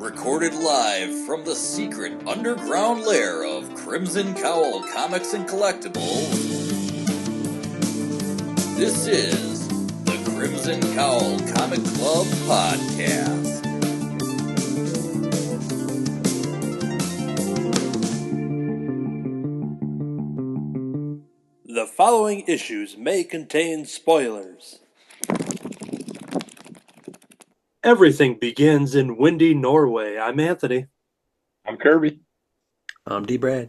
Recorded live from the secret underground lair of Crimson Cowl Comics and Collectibles, this is the Crimson Cowl Comic Club Podcast. The following issues may contain spoilers. Everything begins in windy Norway. I'm Anthony. I'm Kirby. I'm D-Brad.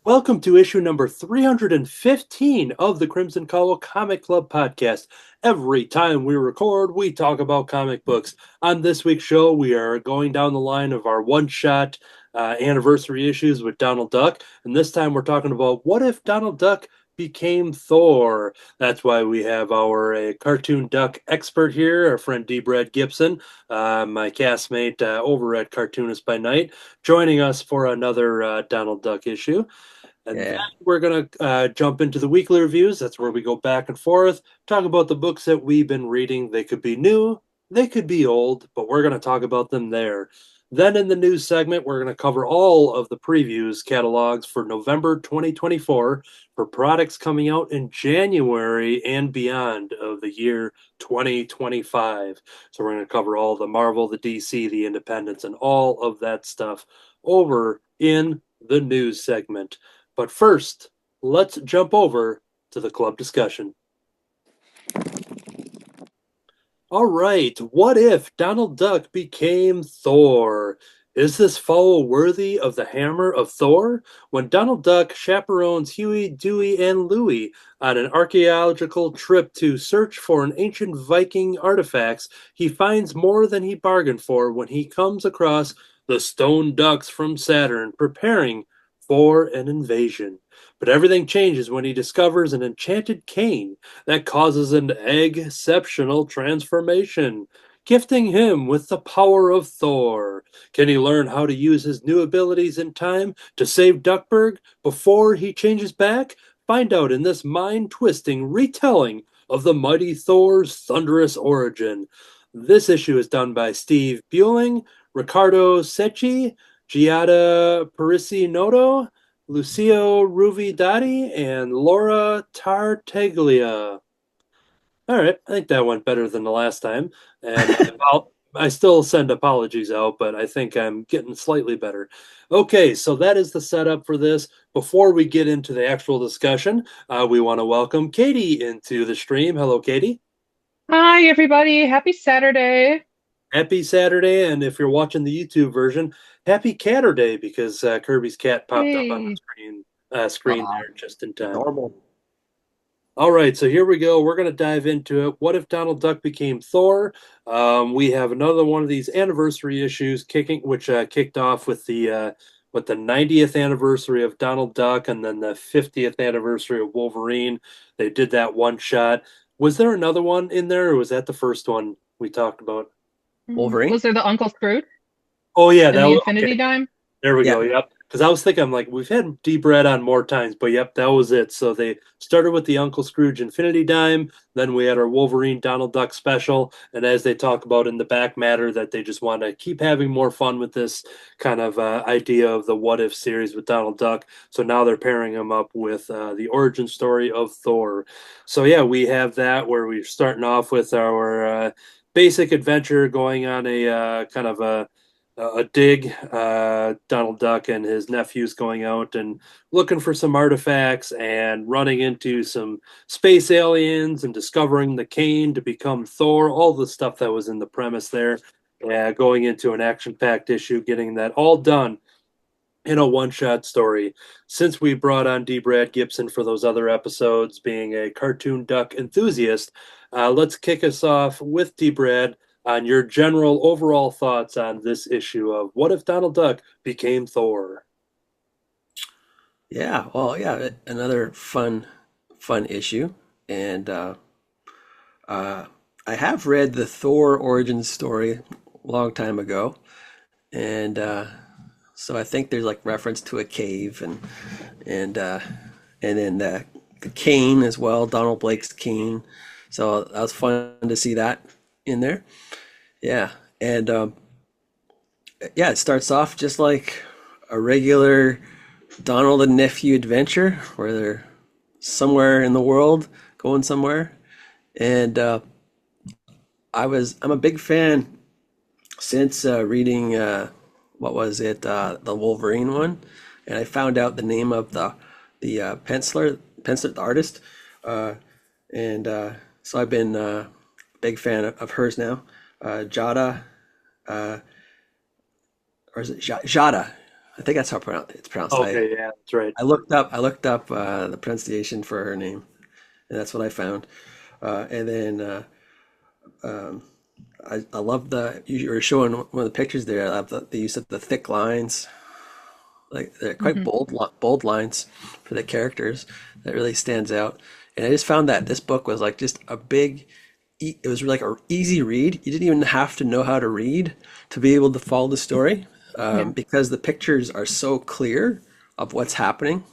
Welcome to issue number 315 of the Crimson Cowl Comic Club Podcast. Every time we record, we talk about comic books. On this week's show, we are going down the line of our one-shot anniversary issues with Donald Duck. And this time we're talking about what if Donald Duck became Thor. That's why we have our cartoon duck expert here, our friend D-Brad Gibson, my castmate over at Cartoonist by Night, joining us for another Donald Duck issue. And then we're going to jump into the weekly reviews. That's where we go back and forth, talk about the books that we've been reading. They could be new, they could be old, but we're going to talk about them there. Then in the news segment, we're going to cover all of the previews catalogs for November 2024 for products coming out in January and beyond of the year 2025. So we're going to cover all the Marvel, the DC, the Independents, and all of that stuff over in the news segment. But first, let's jump over to the club discussion. All right, what if Donald Duck became Thor? Is this fowl worthy of the hammer of Thor? When Donald Duck chaperones Huey, Dewey, and Louie on an archaeological trip to search for an ancient Viking artifacts, he finds more than he bargained for when he comes across the stone ducks from Saturn preparing for an invasion. But everything changes when he discovers an enchanted cane that causes an exceptional transformation, gifting him with the power of Thor. Can he learn how to use his new abilities in time to save Duckburg before he changes back? Find out in this mind-twisting retelling of the mighty Thor's thunderous origin. This issue is done by Steve Bueling, Riccardo Secchi, Giada Parisi-Noto, Lucio Ruvidati, and Laura Tartaglia. All right, I think that went better than the last time. And I still send apologies out, but I think I'm getting slightly better. Okay, so that is the setup for this. Before we get into the actual discussion, we want to welcome Katie into the stream. Hello, Katie. Hi, everybody. Happy Saturday. Happy Saturday, and if you're watching the YouTube version, happy Catterday, because Kirby's cat popped up on the screen there just in time. Normal. All right, so here we go. We're going to dive into it. What if Donald Duck became Thor? We have another one of these anniversary issues which kicked off with the 90th anniversary of Donald Duck and then the 50th anniversary of Wolverine. They did that one shot. Was there another one in there, or was that the first one we talked about? Wolverine? Was there the Uncle Scrooge? Oh, yeah. And the Infinity Dime? There we go, yep. Because I was thinking, I'm like, we've had D-Brad on more times, but yep, that was it. So they started with the Uncle Scrooge Infinity Dime, then we had our Wolverine Donald Duck special, and as they talk about in the back matter, that they just want to keep having more fun with this kind of idea of the What If series with Donald Duck. So now they're pairing him up with the origin story of Thor. So yeah, we have that where we're starting off with our basic adventure going on a kind of a dig. Donald Duck and his nephews going out and looking for some artifacts and running into some space aliens and discovering the cane to become Thor, all the stuff that was in the premise there. Going into an action-packed issue, getting that all done in a one-shot story. Since we brought on D-Brad Gibson for those other episodes, being a cartoon duck enthusiast, let's kick us off with D-Brad on your general overall thoughts on this issue of What If Donald Duck Became Thor? Yeah, well, yeah, another fun issue. And I have read the Thor origin story a long time ago. And so I think there's like reference to a cave and then the cane as well, Donald Blake's cane. So that was fun to see that in there. Yeah. And yeah, it starts off just like a regular Donald and nephew adventure where they're somewhere in the world going somewhere. And I'm a big fan since reading what was it, the Wolverine one, and I found out the name of the penciler, the artist, uh, and so I've been a big fan of hers now. Jada, or is it Jada? I think that's how it's pronounced. Okay, yeah, that's right. I looked up the pronunciation for her name, and that's what I found. And then I love you were showing one of the pictures there. I love the use of the thick lines, like they're quite Hmm. bold lines for the characters. That really stands out. And I just found that this book was like just a big. It was like a easy read. You didn't even have to know how to read to be able to follow the story, Yeah. because the pictures are so clear of what's happening.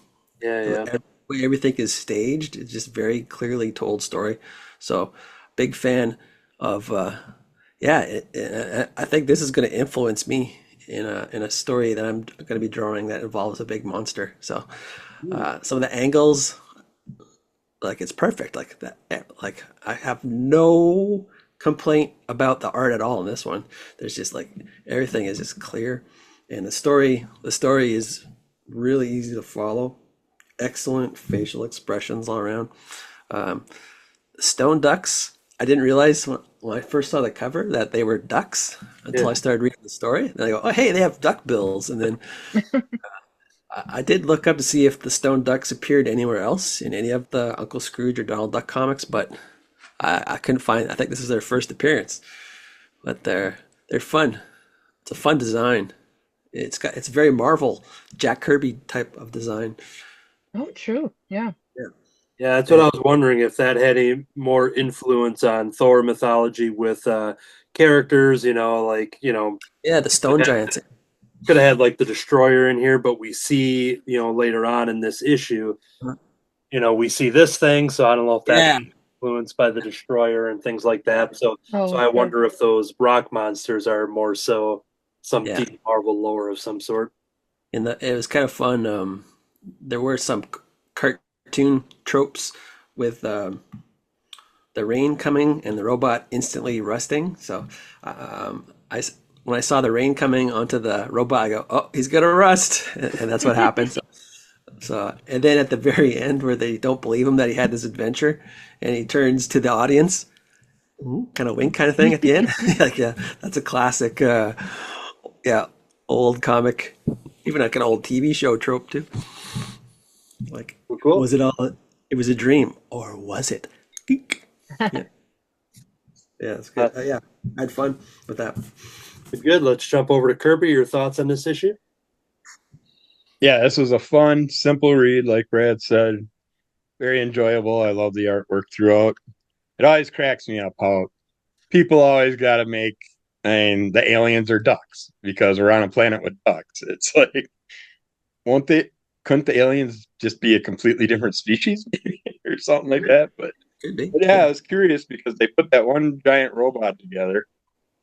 Yeah, The yeah. way everything is staged. It's just very clearly told story. So, big fan of. Yeah, I think this is going to influence me in a story that I'm going to be drawing that involves a big monster. So, some of the angles, like it's perfect. Like that, like I have no complaint about the art at all in this one. There's just like everything is just clear, and the story is really easy to follow. Excellent facial expressions all around. Um, Stone ducks. I didn't realize when I first saw the cover that they were ducks until Yeah. I started reading the story. And I go, oh, hey, they have duck bills. And then I did look up to see if the stone ducks appeared anywhere else in any of the Uncle Scrooge or Donald Duck comics, but I couldn't find. I think this is their first appearance, but they're fun. It's a fun design. It's very Marvel, Jack Kirby type of design. Oh, true. Yeah. Yeah. Yeah, that's what And I was wondering if that had any more influence on Thor mythology with characters, like, yeah, the could stone have, giants. could have had like the Destroyer in here, but we see, later on in this issue, we see this thing, so I don't know if that's Yeah. influenced by the Destroyer and things like that. So Oh, I sure. wonder if those rock monsters are more so some Yeah. deep Marvel lore of some sort. It was kind of fun. There were some cartoon tropes with the rain coming and the robot instantly rusting. So when I saw the rain coming onto the robot, I go, "Oh, he's gonna rust," and that's what happened. So and then at the very end, where they don't believe him that he had this adventure, and he turns to the audience, kind of wink, kind of thing at the end. Like, yeah, that's a classic. Yeah, old comic, even like an old TV show trope too. Like, Well, cool. was it all? It was a dream, or was it? Yeah, yeah, it's Uh, good. Yeah, I had fun with that. Good. Let's jump over to Kirby. Your thoughts on this issue? Yeah, this was a fun, simple read, like Brad said. Very enjoyable. I love the artwork throughout. It always cracks me up how people always got to make, and the aliens are ducks because we're on a planet with ducks. It's like, won't they? Couldn't the aliens just be a completely different species or something like that? Could be. But yeah, Yeah. I was curious because they put that one giant robot together.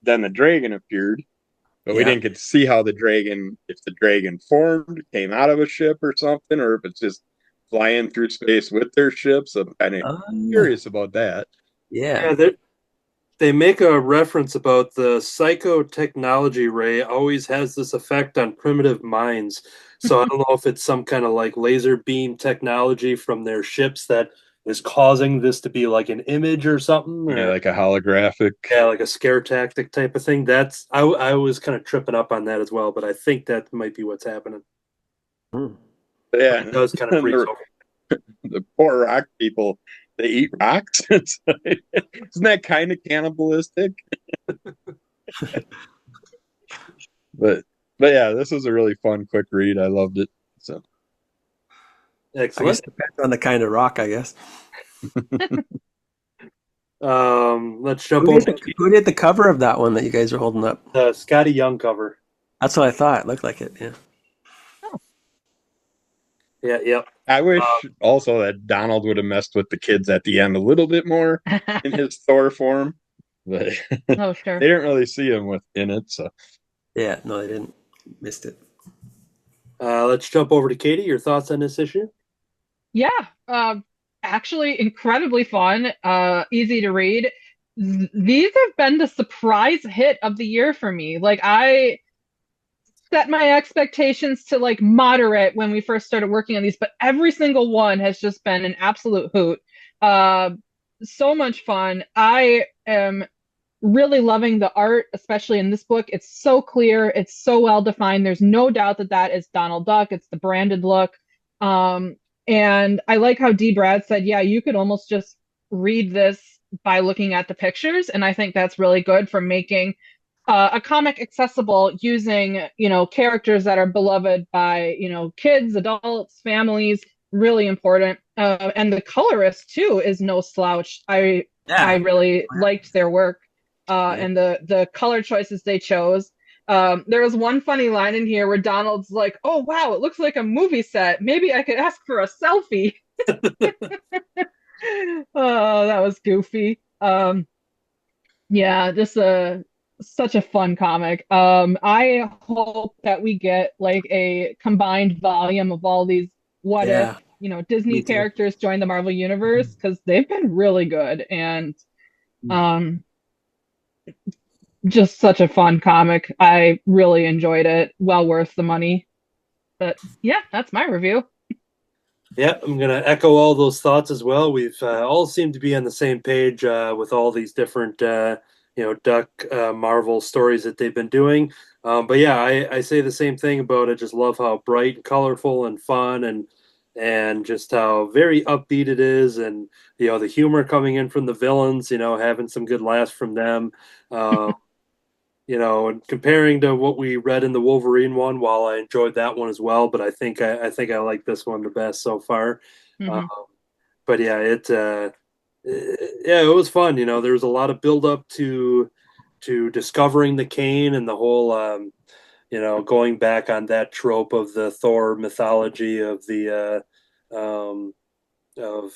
Then the dragon appeared, but we Yeah. didn't get to see how if the dragon formed, came out of a ship or something, or if it's just flying through space with their ship. So I'm kind of Ah, curious about that. yeah. Yeah, they make a reference about the psychotechnology ray always has this effect on primitive minds. So I don't know if it's some kind of like laser beam technology from their ships that is causing this to be like an image or something, Yeah, or like a holographic. yeah, like a scare tactic type of thing. I was kind of tripping up on that as well, but I think that might be what's happening. Hmm. But But yeah, it does kind of and freeze the, over. the poor rock people, they eat rocks. It's like, isn't that kind of cannibalistic? But but yeah, this was a really fun, quick read. I loved it. So I guess Excellent. it depends on the kind of rock, I guess. Let's jump Who over did to who did the cover of that one that you guys are holding up? the Scotty Young cover. That's what I thought. It looked like it. Yeah. Yeah, yep. I wish also that Donald would have messed with the kids at the end a little bit more in his Thor form, but they Oh, sure. didn't really see him in it. So Yeah, no, they didn't. Missed it. Let's jump over to Katie. Your thoughts on this issue? Yeah, actually incredibly fun, easy to read. These have been the surprise hit of the year for me. Like I set my expectations to like moderate when we first started working on these, but every single one has just been an absolute hoot. Uh, so much fun. I am really loving the art, especially in this book. It's so clear, it's so well defined. There's no doubt that that is Donald Duck. It's the branded look. Um, and I like how D. Brad said, yeah, you could almost just read this by looking at the pictures. And I think that's really good for making a comic accessible using, characters that are beloved by, kids, adults, families, really important. And the colorist too is no slouch. I Yeah. really liked their work Yeah. and the color choices they chose. There was one funny line in here where Donald's like, "Oh wow, it looks like a movie set. Maybe I could ask for a selfie." Oh, that was goofy. Yeah, just such a fun comic. I hope that we get like a combined volume of all these what if, Yeah. Disney Me too. characters join the Marvel universe because they've been really good and um just such a fun comic. I really enjoyed it. Well worth the money. But yeah, that's my review. Yeah, I'm going to echo all those thoughts as well. We've all seemed to be on the same page with all these different, Duck Marvel stories that they've been doing. But yeah, I say the same thing about it. Just love how bright and colorful and fun and just how very upbeat it is, and the humor coming in from the villains. Having some good laughs from them. Um, and comparing to what we read in the Wolverine one, while I enjoyed that one as well, but I think I like this one the best so far. Um, Hmm. but yeah, it was fun. There was a lot of build up to discovering the cane and the whole going back on that trope of the Thor mythology of the of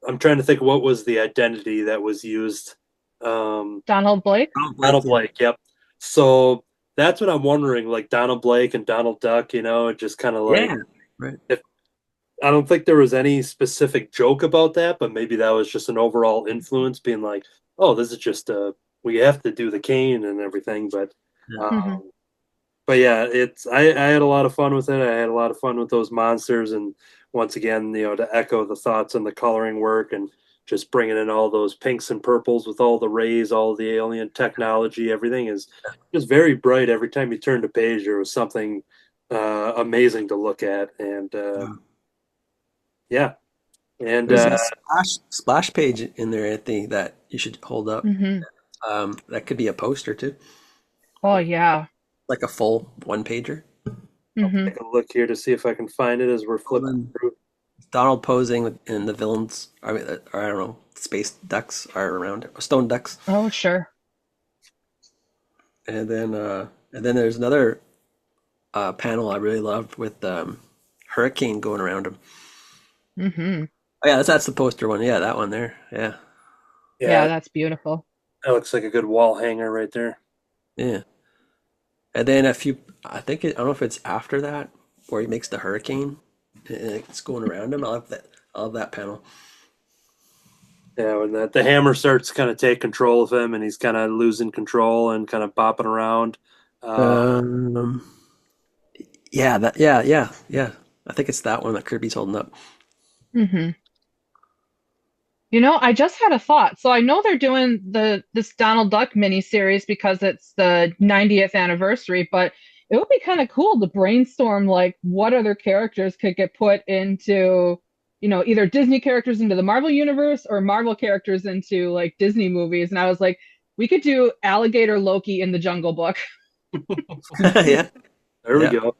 I'm trying to think what was the identity that was used. Donald Blake. Oh, Blake, Donald yeah. Blake, yep. So that's what I'm wondering, like Donald Blake and Donald Duck, it just kind of like Yeah. Right. if I don't think there was any specific joke about that, but maybe that was just an overall influence being like, oh, this is just we have to do the cane and everything, Yeah. Hmm. um but yeah, I had a lot of fun with it. I had a lot of fun with those monsters, and once again, to echo the thoughts on the coloring work and just bringing in all those pinks and purples with all the rays, all the alien technology, everything is just very bright. Every time you turned a page, there was something amazing to look at, and Yeah. yeah, and There's a splash page in there, Anthony, that you should hold up. Hmm. That could be a poster too, Oh yeah. like a full one pager. I'll Hmm. take a look here to see if I can find it as we're flipping through. Donald posing and the villains, or I don't know, space ducks are around it, or stone ducks, Oh sure. and then there's another panel I really loved with hurricane going around him. Hmm. Oh yeah, that's the poster one. Yeah, that one there. Yeah, Yeah, Yeah, that's beautiful. that looks like a good wall hanger right there. yeah. And then I don't know if it's after that where he makes the hurricane and it's going around him. I love that. I love that panel. Yeah, when the hammer starts to kind of take control of him, and he's kind of losing control and kind of bopping around. Uh, Um, yeah, yeah. I think it's that one that Kirby's holding up. Hmm. I just had a thought. So I know they're doing this Donald Duck miniseries because it's the 90th anniversary, but it would be kind of cool to brainstorm like what other characters could get put into, either Disney characters into the Marvel universe or Marvel characters into like Disney movies. And I was like, we could do Alligator Loki in the Jungle Book. Yeah, there we yeah, go.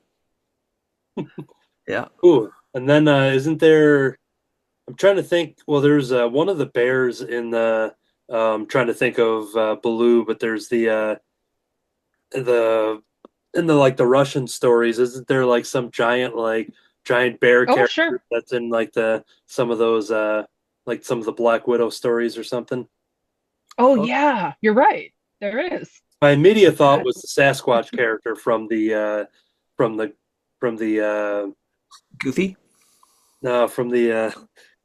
yeah. Ooh, and then isn't there? I'm trying to think. Well, there's one of the bears in the. Trying to think of Baloo, but there's the in the like the Russian stories. Isn't there like some giant bear Oh, sure. character that's in like the some of those like some of the Black Widow stories or something? Oh, Oh, yeah, you're right. There is. My immediate thought was the Sasquatch character from the from the from the Goofy. no from the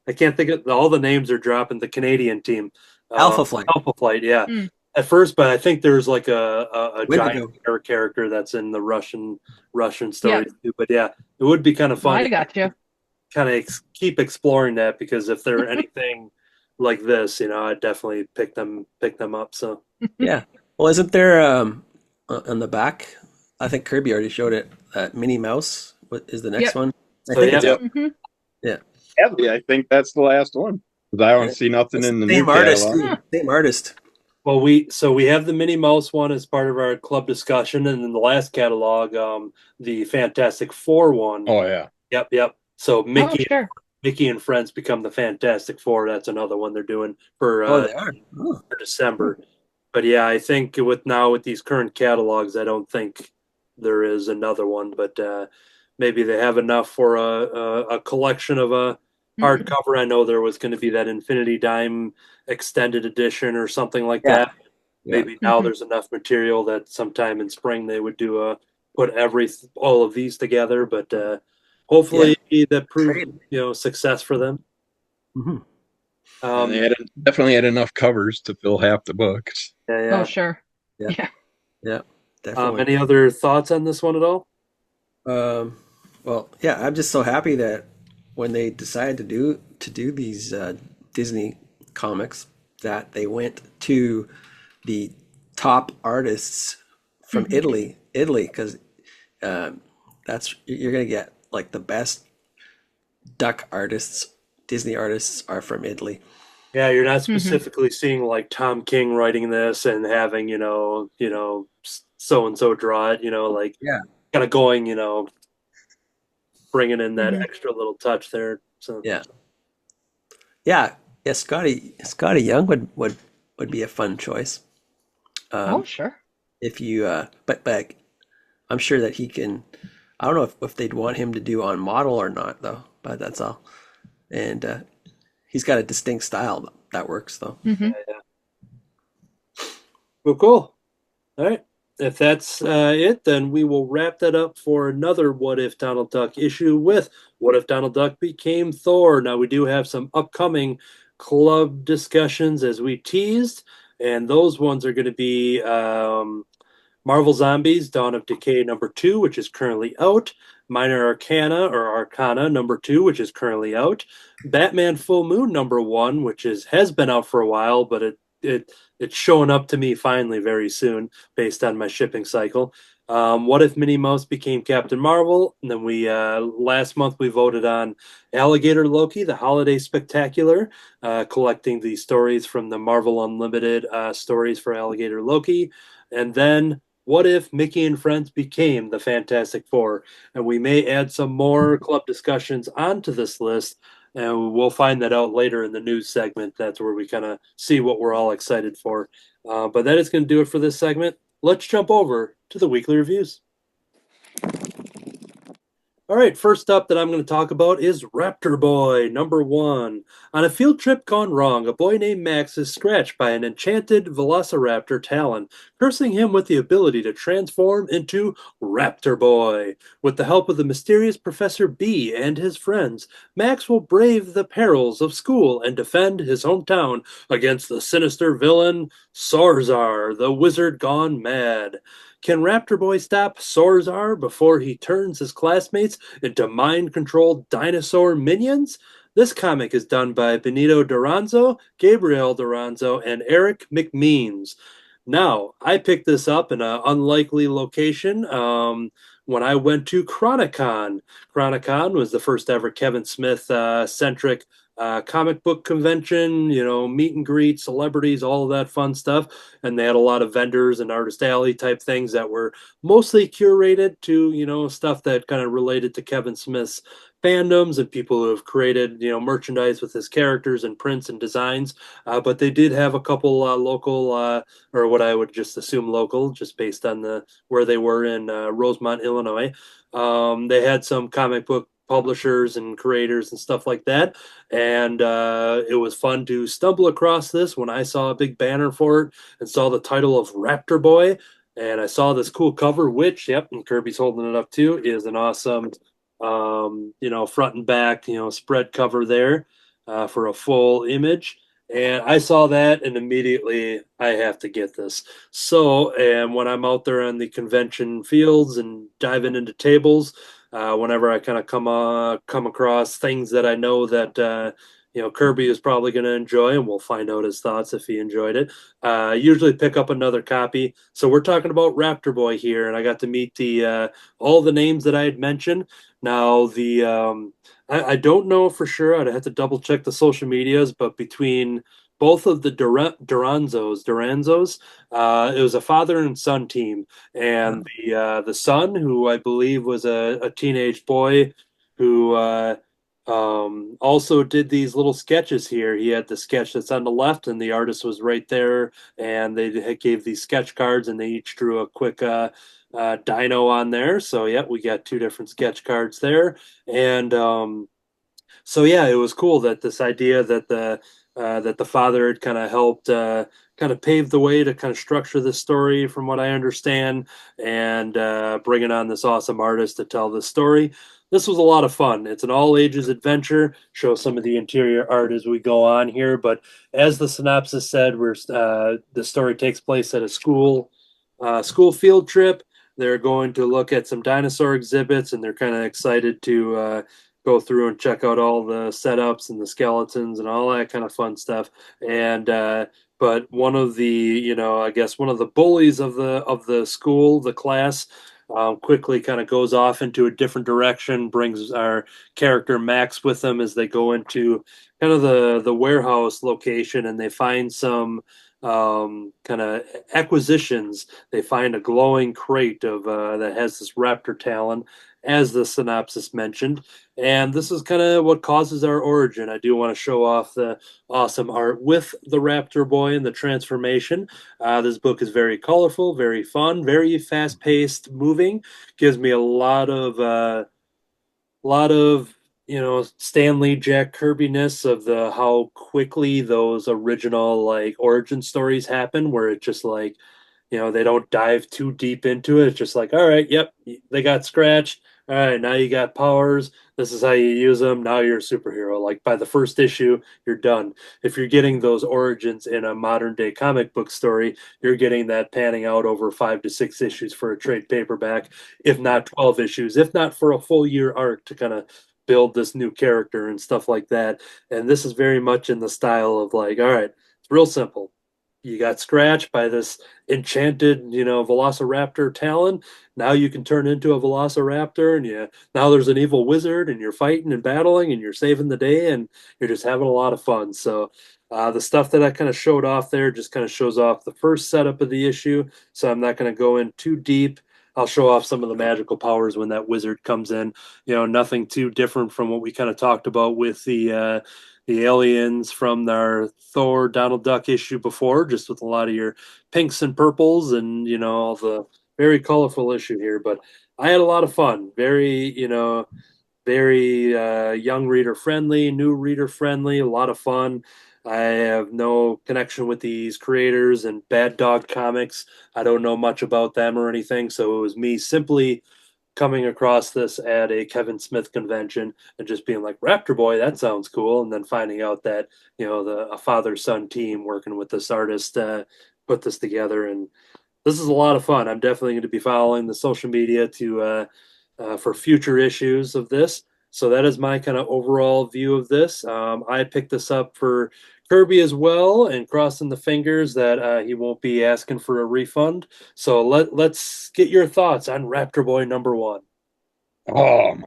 I can't think of all the names are dropping. The Canadian team, Alpha Flight. Alpha Flight, yeah. Mm. At first, but I think there's like a giant Wendigo. bear character that's in the Russian story Yep. too. But yeah, it would be kind of fun. I got you. Kind of keep exploring that because if they're anything like this, I'd definitely pick them up. So Yeah. Well, isn't there on the back? I think Kirby already showed it. Minnie Mouse is the next Yep. one. I So, think yeah. it's out. Mhm. Yeah, I think that's the last one. 'Cause I don't see nothing in the new Same artist. catalog. Same artist. well, we have the Minnie Mouse one as part of our club discussion, and then the last catalog, the Fantastic Four one. Oh yeah. Yep. So Oh, sure. Mickey and Friends become the Fantastic Four. That's another one they're doing for Oh, they are. Oh. for December. But yeah, I think with these current catalogs, I don't think there is another one. But maybe they have enough for a collection of a hardcover. I know there was going to be that Infinity Dime extended edition or something like Yeah. that. Yeah. Maybe now there's enough material that sometime in spring they would do put all of these together. But hopefully that proves success for them. Mhm. And they definitely had enough covers to fill half the books. Yeah. Oh, sure. Yeah. Yeah. Yeah. Definitely. Any other thoughts on this one at all? Well, yeah, I'm just so happy that when they decided to do these Disney comics, that they went to the top artists from Italy, because that's you're gonna get like the best duck artists. Disney artists are from Italy. Yeah, you're not specifically seeing like Tom King writing this and having so and so draw it. Like Yeah. kind of going, bringing in that extra little touch there. So Yeah. Yeah. Scotty Young would be a fun choice. Oh, sure. If you but I'm sure that he can. I don't know if they'd want him to do on model or not though, but that's all. And he's got a distinct style that works though. well, cool. All right. If that's it, then we will wrap that up for another What If Donald Duck issue with What If Donald Duck Became Thor. Now, we do have some upcoming club discussions as we teased, and those ones are going to be Marvel Zombies Dawn of Decay #2, which is currently out, Minor Arcana or Arcana #2, which is currently out, Batman Full Moon #1, which has been out for a while, but it's showing up to me finally very soon based on my shipping cycle. What If Minnie Mouse Became Captain Marvel? And then we last month we voted on Alligator Loki, the Holiday Spectacular, collecting the stories from the Marvel Unlimited stories for Alligator Loki. And then what if Mickey and Friends became the Fantastic Four? And we may add some more club discussions onto this list, and we'll find that out later in the news segment. That's where we kind of see what we're all excited for. But that is going to do it for this segment. Let's jump over to the weekly reviews. All right, first up that I'm going to talk about is Raptor Boy #1. On a field trip gone wrong, a boy named Max is scratched by an enchanted velociraptor talon, cursing him with the ability to transform into Raptor Boy. With the help of the mysterious Professor B and his friends, Max will brave the perils of school and defend his hometown against the sinister villain Sorzar, the wizard gone mad. Can Raptor Boy stop Sorzar before he turns his classmates into mind-controlled dinosaur minions? This comic is done by Benito Duranzo, Gabriel Duranzo, and Eric McMeans. Now, I picked this up in an unlikely location when I went to Chronicon. Chronicon was the first ever Kevin Smith-centric comic book convention, meet and greet, celebrities, all of that fun stuff. And they had a lot of vendors and artist alley type things that were mostly curated to, stuff that kind of related to Kevin Smith's fandoms and people who have created, merchandise with his characters and prints and designs. But they did have a couple local, or what I would just assume local, just based on where they were in Rosemont, Illinois. They had some comic book publishers and creators and stuff like that. And it was fun to stumble across this when I saw a big banner for it and saw the title of Raptor Boy. And I saw this cool cover, which, yep, and Kirby's holding it up too, is an awesome, front and back, spread cover there for a full image. And I saw that, and immediately I have to get this. So, and when I'm out there on the convention fields and diving into tables, whenever I kind of come across things that I know that Kirby is probably going to enjoy, and we'll find out his thoughts if he enjoyed it. Usually pick up another copy. So we're talking about Raptor Boy here, and I got to meet the all the names that I had mentioned. Now I don't know for sure. I'd have to double check the social medias, but between both of the Duranzos, it was a father and son team, and the son, who I believe was a teenage boy, who also did these little sketches here. He had the sketch that's on the left, and the artist was right there, and they gave these sketch cards, and they each drew a quick dino on there. So yeah, we got two different sketch cards there, and so yeah, it was cool that this idea that the father had kind of helped kind of pave the way to kind of structure this story, from what I understand, and bringing on this awesome artist to tell this story. This was a lot of fun. It's an all ages adventure. Show some of the interior art as we go on here, but as the synopsis said, the story takes place at a school field trip. They're going to look at some dinosaur exhibits, and they're kind of excited to go through and check out all the setups and the skeletons and all that kind of fun stuff. And but one of the, I guess one of the bullies of the school, the class, quickly kind of goes off into a different direction, brings our character Max with them as they go into kind of the warehouse location, and they find some kind of acquisitions. They find a glowing crate of that has this raptor talon, as the synopsis mentioned, and this is kind of what causes our origin. I do want to show off the awesome art with the Raptor Boy and the transformation. This book is very colorful, very fun, very fast-paced, moving. Gives me a lot of Stanley Jack Kirby-ness of the how quickly those original like origin stories happen, where it just like they don't dive too deep into it. It's just like, all right, yep, they got scratched. All right, now you got powers. This is how you use them. Now you're a superhero. Like by the first issue, you're done. If you're getting those origins in a modern day comic book story, you're getting that panning out over 5 to 6 issues for a trade paperback, if not 12 issues, if not for a full year arc to kind of build this new character and stuff like that. And this is very much in the style of like, all right, it's real simple. You got scratched by this enchanted, Velociraptor talon. Now you can turn into a Velociraptor, and now there's an evil wizard, and you're fighting and battling, and you're saving the day, and you're just having a lot of fun. So the stuff that I kind of showed off there just kind of shows off the first setup of the issue. So I'm not going to go in too deep. I'll show off some of the magical powers when that wizard comes in. Nothing too different from what we kind of talked about with the aliens from our Thor Donald Duck issue before, just with a lot of your pinks and purples and all the very colorful issue here. But I had a lot of fun. Very young reader friendly, new reader friendly, a lot of fun. I have no connection with these creators and Bad Dog Comics. I don't know much about them or anything, so it was me simply coming across this at a Kevin Smith convention and just being like, Raptor Boy, that sounds cool, and then finding out that a father-son team working with this artist put this together, and this is a lot of fun. I'm definitely going to be following the social media to for future issues of this. So that is my kind of overall view of this. I picked this up for Kirby as well, and crossing the fingers that he won't be asking for a refund. So let's get your thoughts on Raptor Boy #1. Oh,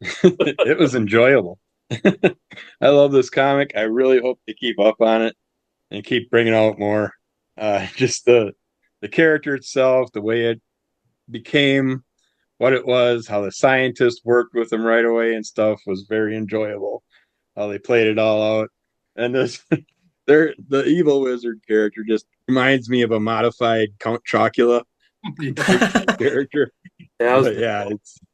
it was enjoyable. I love this comic. I really hope they keep up on it and keep bringing out more. Just the character itself, the way it became what it was, how the scientists worked with them right away and stuff was very enjoyable. How they played it all out. And this the evil wizard character just reminds me of a modified Count Chocula character. Yeah, But yeah,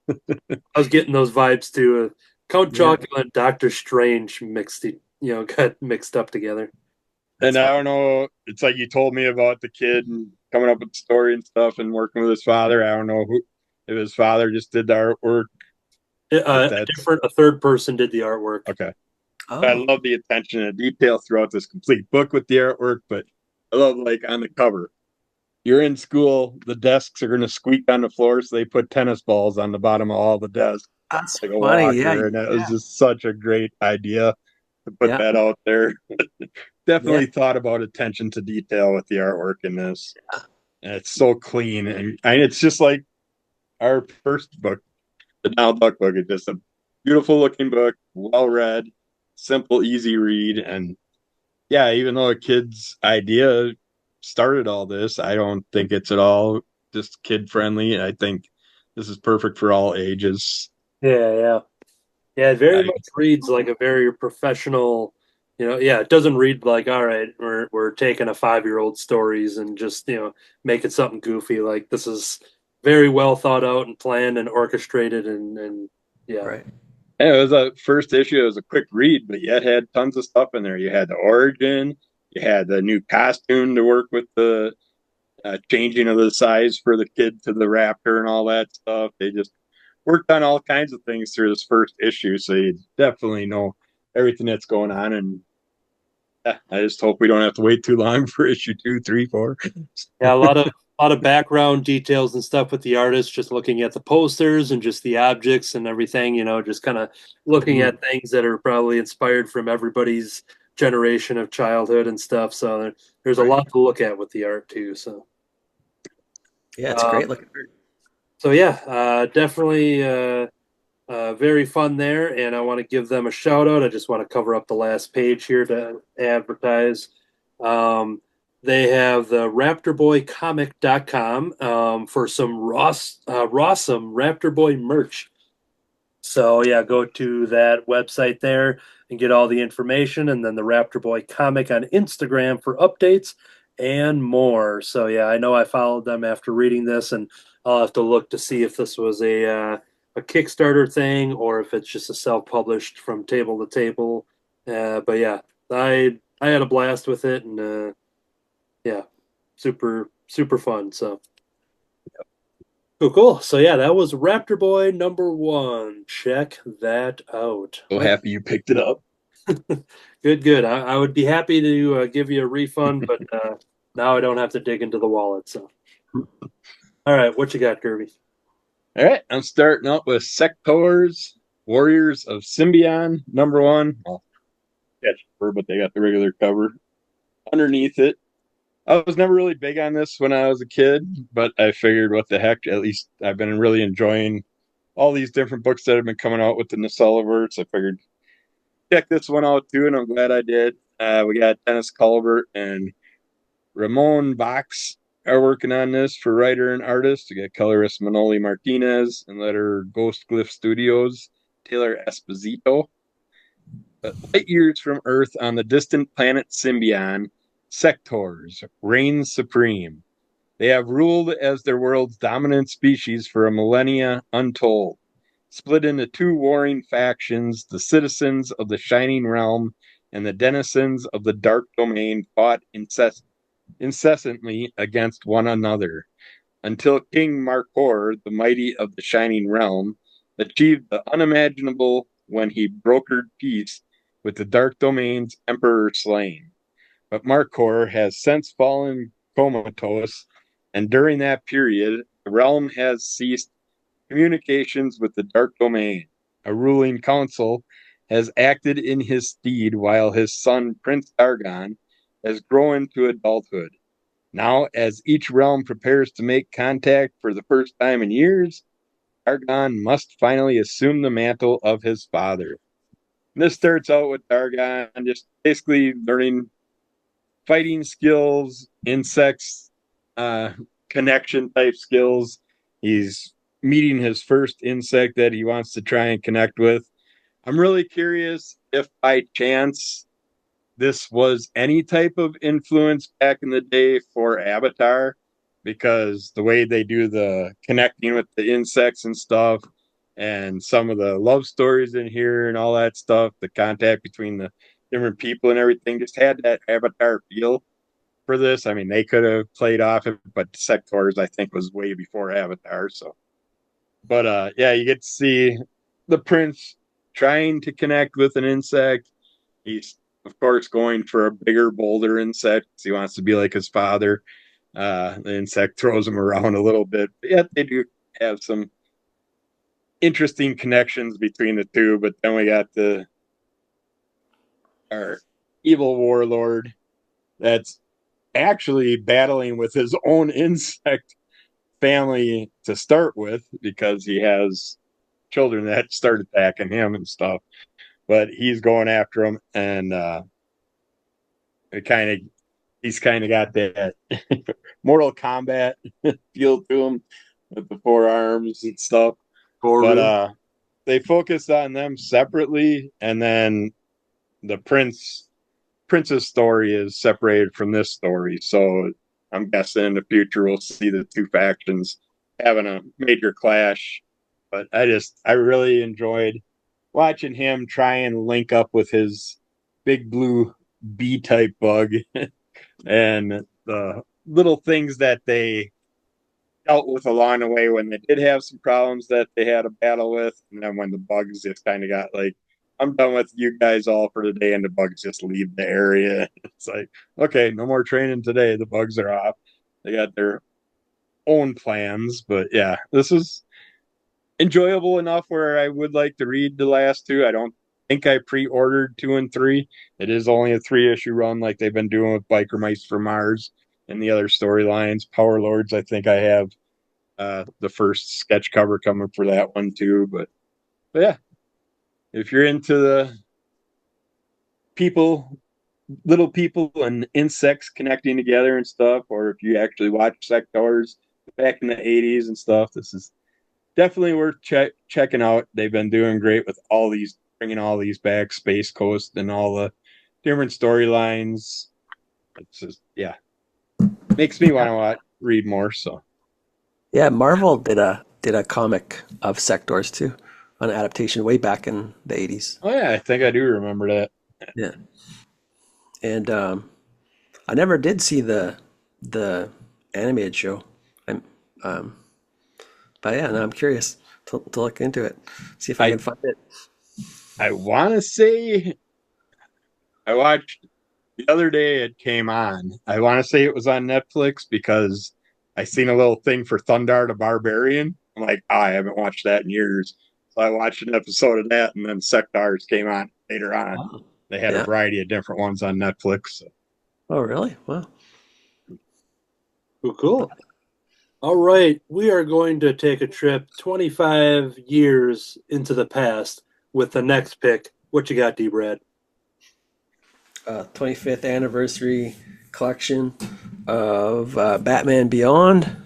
I was getting those vibes too. Count Yeah. Chocula and Doctor Strange got mixed up together. And That's I fun. don't know, it's like you told me about the kid and coming up with the story and stuff and working with his father. I don't know who if his father just did the artwork, if that's A third person did the artwork. okay. I Oh, love the attention and detail throughout this complete book with the artwork, but I love like on the cover. You're in school, the desks are gonna squeak on the floor, so they put tennis balls on the bottom of all the desks, that's like a funny. Yeah, walker, and that was yeah, just such a great idea to put yeah, that out there. yeah. Definitely thought about attention to detail with the artwork in this. And it's so clean and it's just like our first book, the Donald Duck book. It's just a beautiful looking book, well read, simple, easy read, and yeah, even though a kid's idea started all this, I don't think it's at all just kid friendly. I think this is perfect for all ages. Yeah, yeah. Yeah, it very I, much reads like a very professional, yeah, it doesn't read like, all right, we're taking a 5-year-old stories and just, making something goofy. Like this is very well thought out and planned and orchestrated and yeah. Right. it was a first issue. It was a quick read, but yet had tons of stuff in there. You had the origin, you had the new costume to work with the changing of the size for the kid to the Raptor and all that stuff. They just worked on all kinds of things through this first issue, so you definitely know everything that's going on. And yeah, I just hope we don't have to wait too long for issue 2, 3, 4. Yeah, a lot of background details and stuff with the artist, just looking at the posters and just the objects and everything, just kind of looking Mhm. at things that are probably inspired from everybody's generation of childhood and stuff. So there's a Right. lot to look at with the art too. So Yeah, it's um, great looking. yeah, definitely very fun there, and I want to give them a shout out. I just want to cover up the last page here to advertise. Um, they have the raptorboycomic.com for some rawsome Raptor Boy merch. So yeah, go to that website there and get all the information, and then the Raptor Boy comic on Instagram for updates and more. So yeah, I know I followed them after reading this, and I'll have to look to see if this was a Kickstarter thing or if it's just a self-published from table to table. But yeah, I had a blast with it, and yeah, super fun. So. Cool, cool. So yeah, that was Raptor Boy #1. Check that out. So happy you picked it up. Good. I would be happy to give you a refund, but now I don't have to dig into the wallet. So, all right, what you got, Kirby? All right, I'm starting out with Sectaurs, Warriors of Symbion, #1. I'll catch the but they got the regular cover. Underneath it, I was never really big on this when I was a kid, but I figured, what the heck? At least I've been really enjoying all these different books that have been coming out with the Nacelliverse. I figured check this one out too, and I'm glad I did. We got Dennis Culbert and Ramon Box are working on this for writer and artist. We got colorist Manoli Martinez and letter Ghost Glyph Studios, Taylor Esposito. Light years from Earth on the distant planet Symbion, Sectaurs reign supreme. They have ruled as their world's dominant species for a millennia untold. Split into two warring factions, the citizens of the Shining Realm and the denizens of the Dark Domain fought incessantly against one another, until King Markor, the mighty of the Shining Realm, achieved the unimaginable when he brokered peace with the Dark Domain's Emperor slain. But Markor has since fallen comatose, and during that period, the realm has ceased communications with the Dark Domain. A ruling council has acted in his stead while his son, Prince Dargon, has grown to adulthood. Now, as each realm prepares to make contact for the first time in years, Dargon must finally assume the mantle of his father. And this starts out with Dargon just basically learning fighting skills, insects, uh, connection type skills. He's meeting his first insect that he wants to try and connect with. I'm really curious if by chance this was any type of influence back in the day for Avatar, because the way they do the connecting with the insects and stuff, and some of the love stories in here and all that stuff, the contact between the different people and everything just had that Avatar feel for this. I mean, they could have played off it, but Sectaurs, I think, was way before Avatar. So, but yeah, you get to see the prince trying to connect with an insect. He's, of course, going for a bigger, bolder insect. He wants to be like his father. The insect throws him around a little bit, but yet they do have some interesting connections between the two. But then we got our evil warlord that's actually battling with his own insect family to start with because he has children that start attacking him and stuff. But he's going after him, and he's kind of got that Mortal Kombat feel to him with the forearms and stuff. But they focus on them separately, and then the prince's story is separated from this story. So I'm guessing in the future we'll see the two factions having a major clash. But I really enjoyed watching him try and link up with his big blue bee type bug and the little things that they dealt with along the way when they did have some problems that they had a battle with. And then when the bugs just kind of got like, I'm done with you guys all for the day, and the bugs just leave the area. It's like, okay, no more training today. The bugs are off. They got their own plans. But yeah, this is enjoyable enough where I would like to read the last two. I don't think I pre-ordered 2 and 3. It is only a 3-issue run like they've been doing with Biker Mice for Mars and the other storylines. Power Lords, I think I have the first sketch cover coming for that one too. But yeah, if you're into the little people and insects connecting together and stuff, or if you actually watch Sectaurs back in the 80s and stuff, this is definitely worth checking out. They've been doing great with bringing all these back, Space Coast and all the different storylines. It's just, yeah, makes me want to read more. So Yeah, Marvel did a comic of Sectaurs too, an adaptation way back in the 80s. oh yeah, I think I do remember that. Yeah. And I never did see the animated show. I'm but yeah, now I'm curious to look into it, see if I can find it. I want to say I watched the other day it came on. I want to say it was on Netflix because I seen a little thing for Thundar the Barbarian. I'm like, I haven't watched that in years. So I watched an episode of that, and then Sectaurs came on later on. Wow. They had a Yeah. variety of different ones on Netflix. So. Oh, really? Wow. Cool. All right, we are going to take a trip 25 years into the past with the next pick. What you got, D-Brad? 25th anniversary collection of Batman Beyond,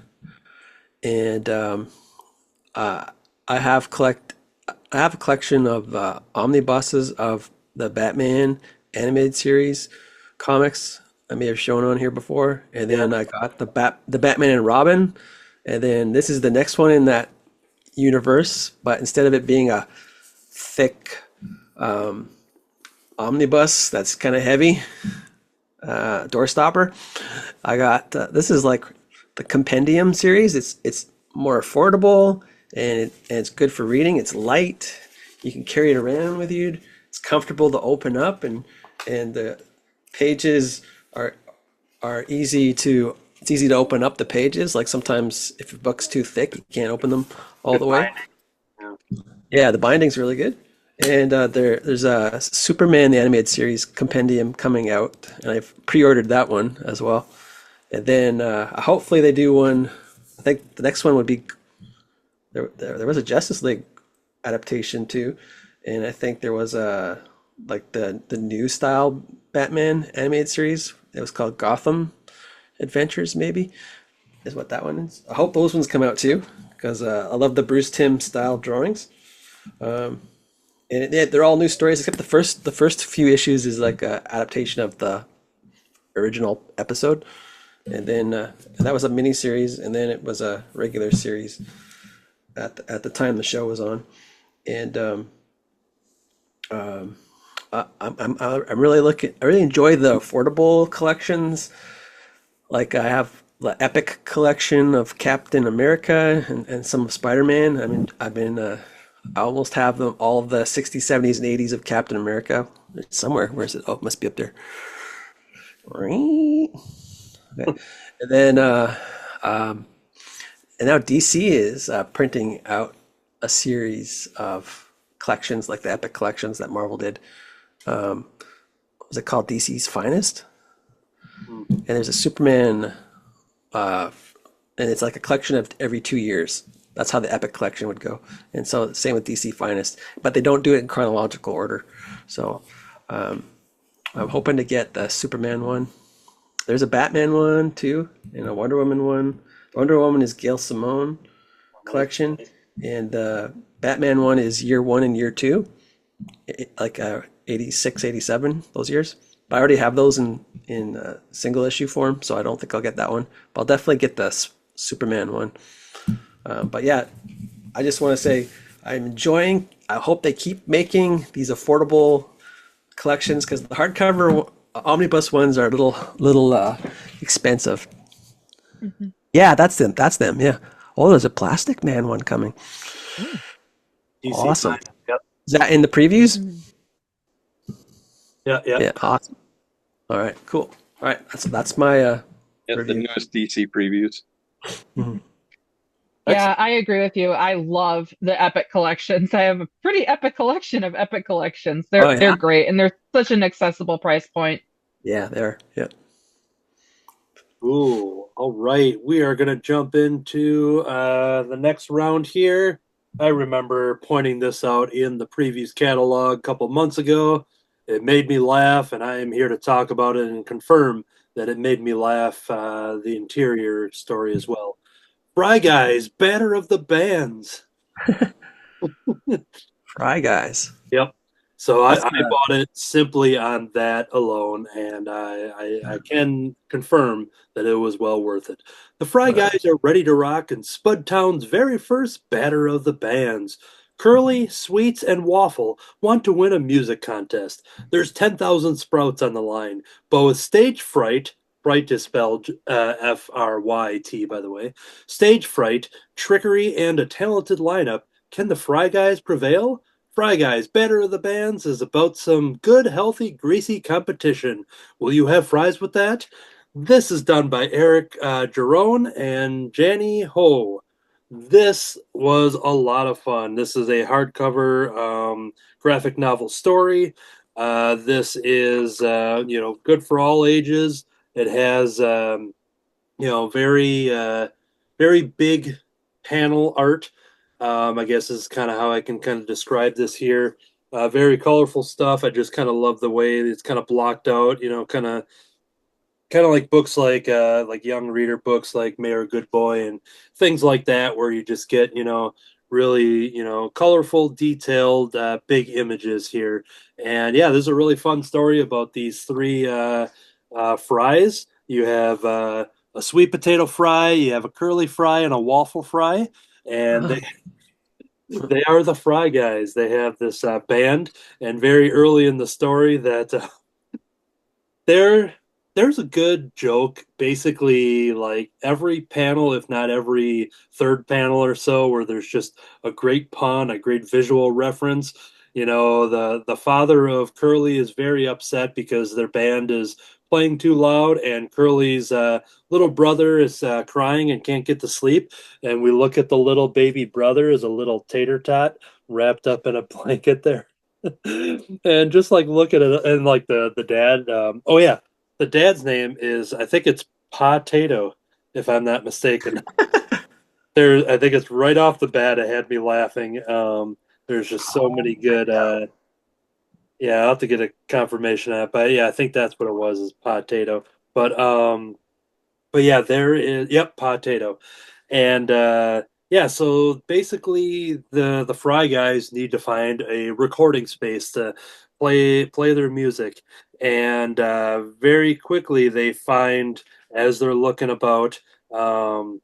and I have a collection of omnibuses of the Batman animated series comics. I may have shown on here before, and then I got the Batman and Robin, and then this is the next one in that universe, but instead of it being a thick omnibus that's kind of heavy door stopper, I got this is like the Compendium series. It's more affordable and it's good for reading. It's light. You can carry it around with you. It's comfortable to open up, and the pages are easy to it's easy to open up the pages. Like sometimes if a book's too thick, you can't open them all the way. Yeah, the binding's really good. And there's a Superman the animated series Compendium coming out, and I've pre-ordered that one as well. And then hopefully they do one. I think the next one would be there was a Justice League adaptation too, and I think there was a like the new style Batman animated series. It was called Gotham Adventures, maybe is what that one is. I hope those ones come out too, because I love the Bruce Timm style drawings. And they're all new stories except the first few issues is like a adaptation of the original episode, and then and that was a mini series, and then it was a regular series at the time the show was on. and um, I'm really looking. I really enjoy the affordable collections. Like I have the Epic collection of Captain America and some of Spider-Man. I mean, I almost have them all of the 60s, 70s, and 80s of Captain America. It's somewhere. Where is it? Oh, it must be up there. Okay. And then um, and now DC is printing out a series of collections like the Epic collections that Marvel did. What was it called? DC's Finest? And there's a Superman, uh, and it's like a collection of every 2 years. That's how the Epic collection would go. And so same with DC Finest, but they don't do it in chronological order. So I'm hoping to get the Superman one. There's a Batman one too, and a Wonder Woman one. Wonder Woman is Gail Simone collection, and the Batman one is year one and year two, like 86, 87, those years. But I already have those in single issue form, so I don't think I'll get that one. But I'll definitely get the Superman one. But yeah, I just want to say I'm enjoying. I hope they keep making these affordable collections because the hardcover omnibus ones are a little expensive. Mhm. Yeah, that's them. That's them. Yeah. Oh, there's a Plastic Man one coming. DC Awesome. Finest. Yep. Is that in the previews? Mhm. Yeah. Yeah. Yeah. Awesome. All right. Cool. All right. That's my Yeah, the review. newest DC previews. Mhm. Yeah, I agree with you. I love the Epic collections. I have a pretty epic collection of Epic collections. Oh They're yeah. great and they're such an accessible price point. Yeah. There. Yeah. Ooh, all right. We are going to jump into the next round here. I remember pointing this out in the previous catalog a couple months ago. It made me laugh, and I am here to talk about it and confirm that it made me laugh. The interior story as well. Fry Guys, Banner of the Bands. Fry Guys. Yep. So That's I bought it simply on that alone, and I can confirm that it was well worth it. The Fry Guys are ready to rock in Spudtown's very first Batter of the Bands. Curly, Sweets, and Waffle want to win a music contest. There's 10,000 sprouts on the line, but with stage fright, fright is spelled F-R-Y-T, by the way, stage fright, trickery, and a talented lineup, can the Fry Guys prevail? Fry Guys, Better of the Bands is about some good, healthy, greasy competition. Will you have fries with that? This is done by Eric Jerome and Janny Ho. This was a lot of fun. This is a hardcover graphic novel story. This is, good for all ages. It has, very big panel art. I guess is kind of how I can kind of describe this here. Very colorful stuff. I just kind of love the way it's kind of blocked out. Kind of like books like young reader books like Mayor Good Boy and things like that, where you just get really colorful, detailed, big images here. And yeah, this is a really fun story about these three fries. You have a sweet potato fry, you have a curly fry, and a waffle fry, and they are the Fry Guys. They have this band, and very early in the story, that there there's a good joke, basically like every panel, if not every third panel or so, where there's just a great pun, a great visual reference. The father of Curly is very upset because their band is playing too loud, and Curly's little brother is crying and can't get to sleep. And we look at the little baby brother as a little tater tot wrapped up in a blanket there. And just like look at it, and like the dad. Oh yeah, the dad's name is, I think it's Potato, if I'm not mistaken. I think it's right off the bat. It had me laughing. There's just so many good. Yeah, I'll have to get a confirmation on it, but yeah, I think that's what it was, is Potato. But yeah, there is, yep, Potato. And yeah, so basically the Fry Guys need to find a recording space to play their music. And very quickly they find, as they're looking about, um,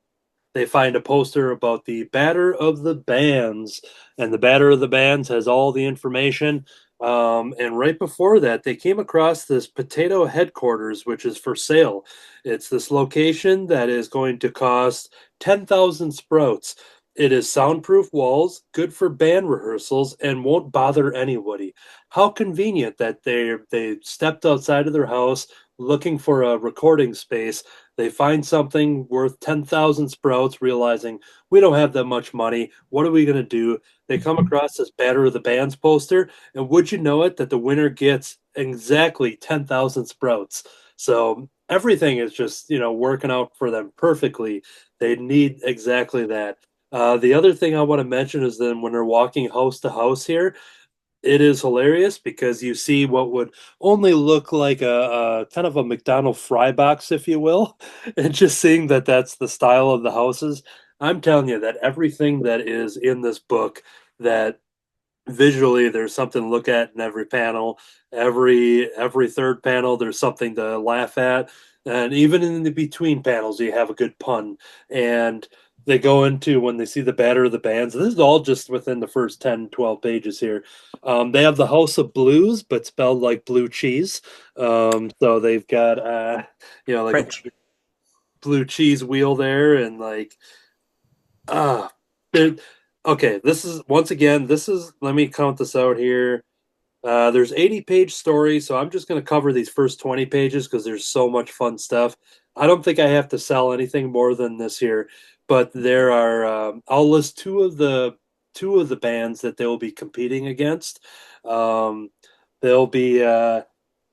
they find a poster about the Batter of the Bands, and the Batter of the Bands has all the information. And right before that, they came across this potato headquarters, which is for sale. It's this location that is going to cost 10,000 sprouts. It is soundproof walls, good for band rehearsals, and won't bother anybody. How convenient that they stepped outside of their house looking for a recording space. They find something worth 10,000 sprouts, realizing we don't have that much money. What are we going to do? They come across this Batter of the Bands poster, and would you know it, that the winner gets exactly 10,000 sprouts. So everything is just, working out for them perfectly. They need exactly that. The other thing I want to mention is then when they're walking house to house here, it is hilarious because you see what would only look like a kind of a McDonald fry box, if you will, and just seeing that that's the style of the houses. I'm telling you that everything that is in this book, that visually there's something to look at in every panel. Every third panel there's something to laugh at, and even in the between panels you have a good pun. And they go into when they see the Batter of the Bands. This is all just within the first 10, 12 pages here. They have the House of Blues but spelled like blue cheese. So they've got like French. a blue cheese wheel there, and like ah okay, this is once again, let me count this out here. There's 80-page story, so I'm just going to cover these first 20 pages because there's so much fun stuff. I don't think I have to sell anything more than this here, but there are. I'll list two of the bands that they will be competing against. They'll be.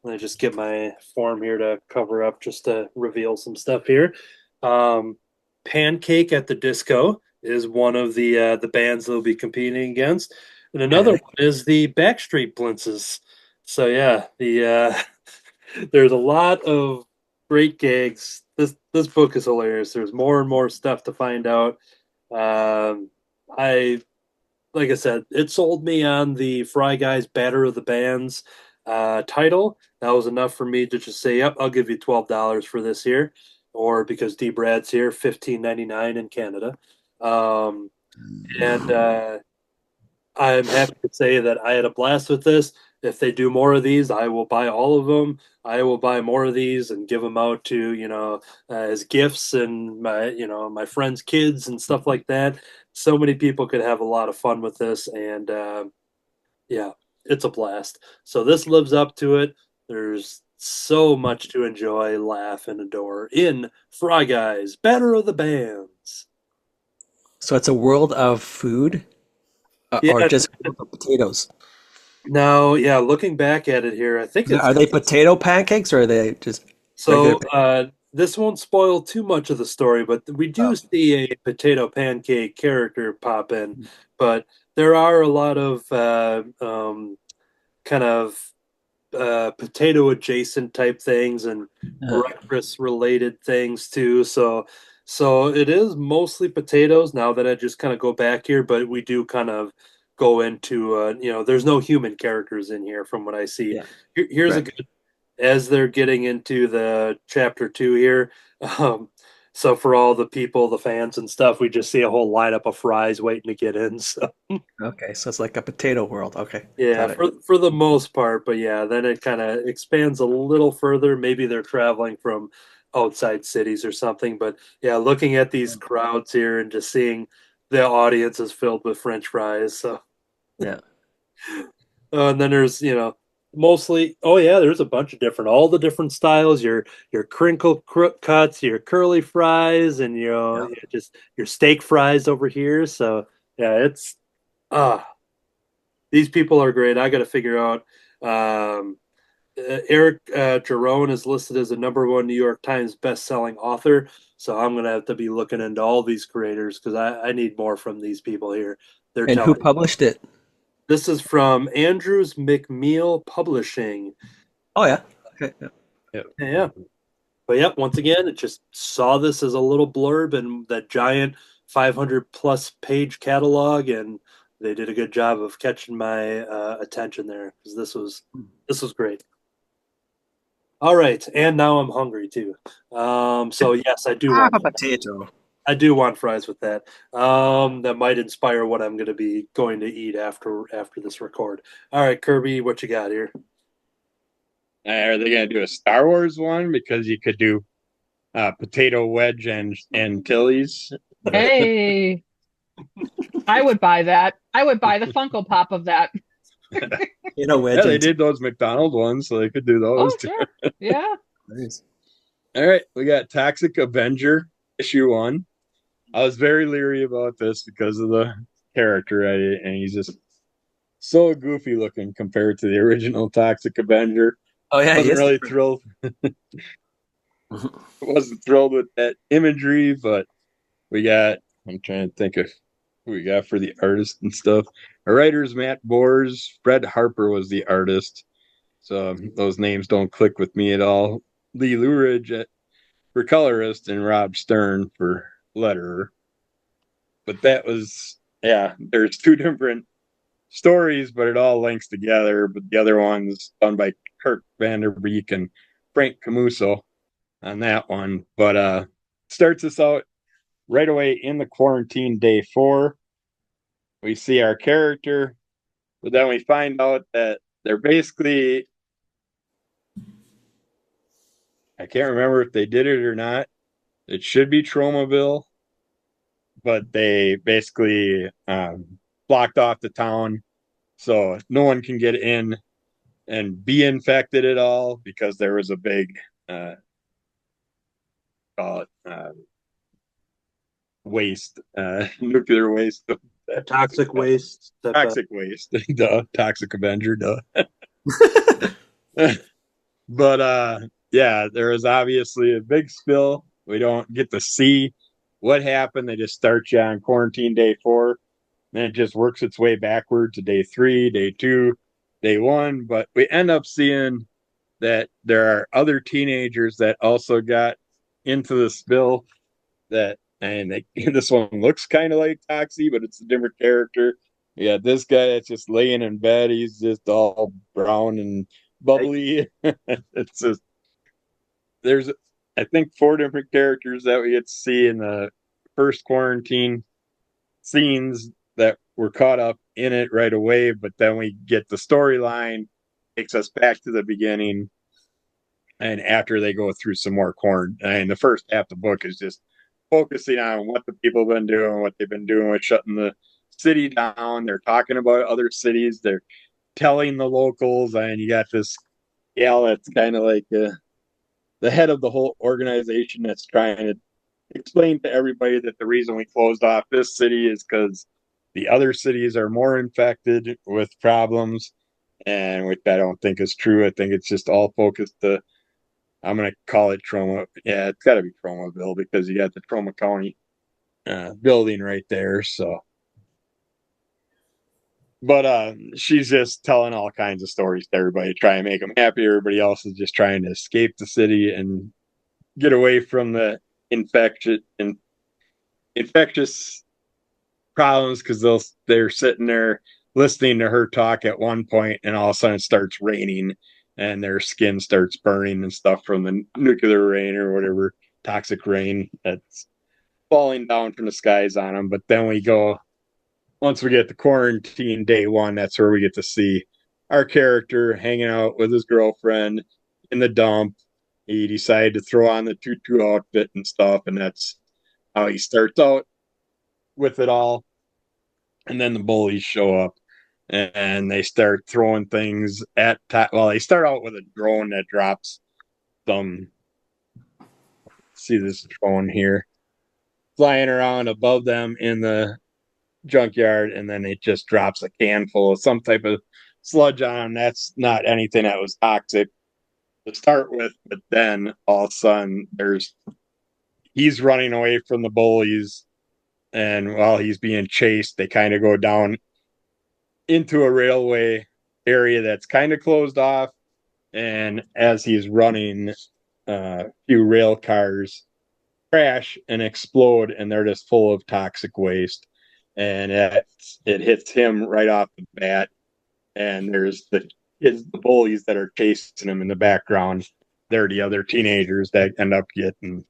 Let me just get my form here to cover up, just to reveal some stuff here. Um, Pancake at the Disco is one of the bands they'll be competing against, and another one is the Backstreet Blintzes. So yeah, the there's a lot of great gags. This book is hilarious. There's more and more stuff to find out. I Like I said, it sold me on the Fry Guys Batter of the Bands title. That was enough for me to just say, "Yep, I'll give you $12 for this here," or because D Brad's here, $15.99 in Canada. Um, and I'm happy to say that I had a blast with this. If they do more of these, I will buy all of them. I will buy more of these and give them out to, as gifts, and my friends' kids and stuff like that. So many people could have a lot of fun with this, and yeah, it's a blast. So this lives up to it. There's so much to enjoy, laugh, and adore in Fry Guys, Batter of the Bands. So it's a world of food, or Yeah, just potatoes. now, yeah, looking back at it here, I think it's Are they potato pancakes or are they just regular? so. This won't spoil too much of the story, but we do Oh, see a potato pancake character pop in. But there are a lot of kind of potato adjacent type things and yeah. breakfast related things too. So it is mostly potatoes now that I just kind of go back here, but we do kind of go into there's no human characters in here from what I see. Yeah. Here's a Right. good, as they're getting into the chapter 2 here. Um, so for all the people, the fans and stuff, we just see a whole lineup of fries waiting to get in. So Okay, so it's like a potato world. Okay, yeah, got it. for the most part, but yeah, then it kind of expands a little further. Maybe they're traveling from outside cities or something. But yeah, looking at these crowds here and just seeing the audience is filled with French fries. So Yeah. and then there's mostly, oh yeah, there's a bunch of different, all the different styles. Your crinkle cuts, your curly fries, and Yeah. just your steak fries over here. So yeah, it's ah. These people are great. I got to figure out. Um, Eric Jerome is listed as a #1 New York Times best-selling author, so I'm gonna have to be looking into all these creators because I need more from these people here. They're And who telling. published it? This is from Andrews McMeel Publishing. Oh yeah. Okay. Yeah. Yep. Yeah, but yep. Once again, it just saw this as a little blurb in that giant 500 plus page catalog, and they did a good job of catching my attention there because this was great. All right, and now I'm hungry too. So yes, I do Half want a potato. I do want fries with that. That might inspire what I'm going to eat after this record. All right, Kirby, what you got here? Are they going to do a Star Wars one? Because you could do potato wedge and Tilly's. Hey, I would buy that. I would buy the Funko Pop of that. Wedge. Yeah, they did those McDonald's ones, so they could do those Oh, too. sure. Yeah. Nice. All right, we got Toxic Avenger issue 1. I was very leery about this because of the character, and he's just so goofy looking compared to the original Toxic Avenger. Oh yeah, Wasn't really thrilled. Wasn't thrilled with that imagery, but I'm trying to think of who we got for the artist and stuff. Our writer's Matt Bors. Fred Harper was the artist. So those names don't click with me at all. Lee Luridge for colorist and Rob Stern for letterer. But that was, there's 2 different stories, but it all links together. But the other one's done by Kirk Vanderbeek and Frank Camuso on that one. But starts us out right away in the quarantine day 4. We see our character, but then we find out that they're basically, I can't remember if they did it or not. It should be Tromaville, but they basically blocked off the town so no one can get in and be infected at all because there was a big waste, nuclear waste. Toxic waste. Toxic waste. Duh. Toxic Avenger. Duh. But there is obviously a big spill. We don't get to see what happened. They just start you on quarantine day 4. Then it just works its way backward to day 3, day 2, day 1. But we end up seeing that there are other teenagers that also got into the spill this one looks kind of like Toxie, but it's a different character. You got this guy that's just laying in bed. He's just all brown and bubbly. It's just, there's, I think, 4 different characters that we get to see in the first quarantine scenes that were caught up in it right away. But then we get the storyline, takes us back to the beginning. And after they go through some more quarantine, the first half of the book is just focusing on what the people have been doing, what they've been doing with shutting the city down. They're talking about other cities. They're telling the locals, and you got this gal that's kind of like the head of the whole organization that's trying to explain to everybody that the reason we closed off this city is because the other cities are more infected with problems, and which I don't think is true. I think it's just all focused I'm going to call it Troma. Yeah, it's got to be Tromaville because you got the Troma County building right there. So, but she's just telling all kinds of stories to everybody, trying to make them happy. Everybody else is just trying to escape the city and get away from the infectious problems because they're sitting there listening to her talk at one point, and all of a sudden it starts raining. And their skin starts burning and stuff from the nuclear rain or whatever, toxic rain that's falling down from the skies on them. But then once we get to quarantine day 1, that's where we get to see our character hanging out with his girlfriend in the dump. He decided to throw on the tutu outfit and stuff, and that's how he starts out with it all. And then the bullies show up. And they start throwing things they start out with a drone that drops some, see this drone here, flying around above them in the junkyard, and then it just drops a can full of some type of sludge on them. That's not anything that was toxic to start with, but then all of a sudden he's running away from the bullies, and while he's being chased, they kind of go down into a railway area that's kind of closed off, and as he's running, a few rail cars crash and explode, and they're just full of toxic waste, and it hits him right off the bat, and there's the bullies that are chasing him in the background. They're the other teenagers that end up getting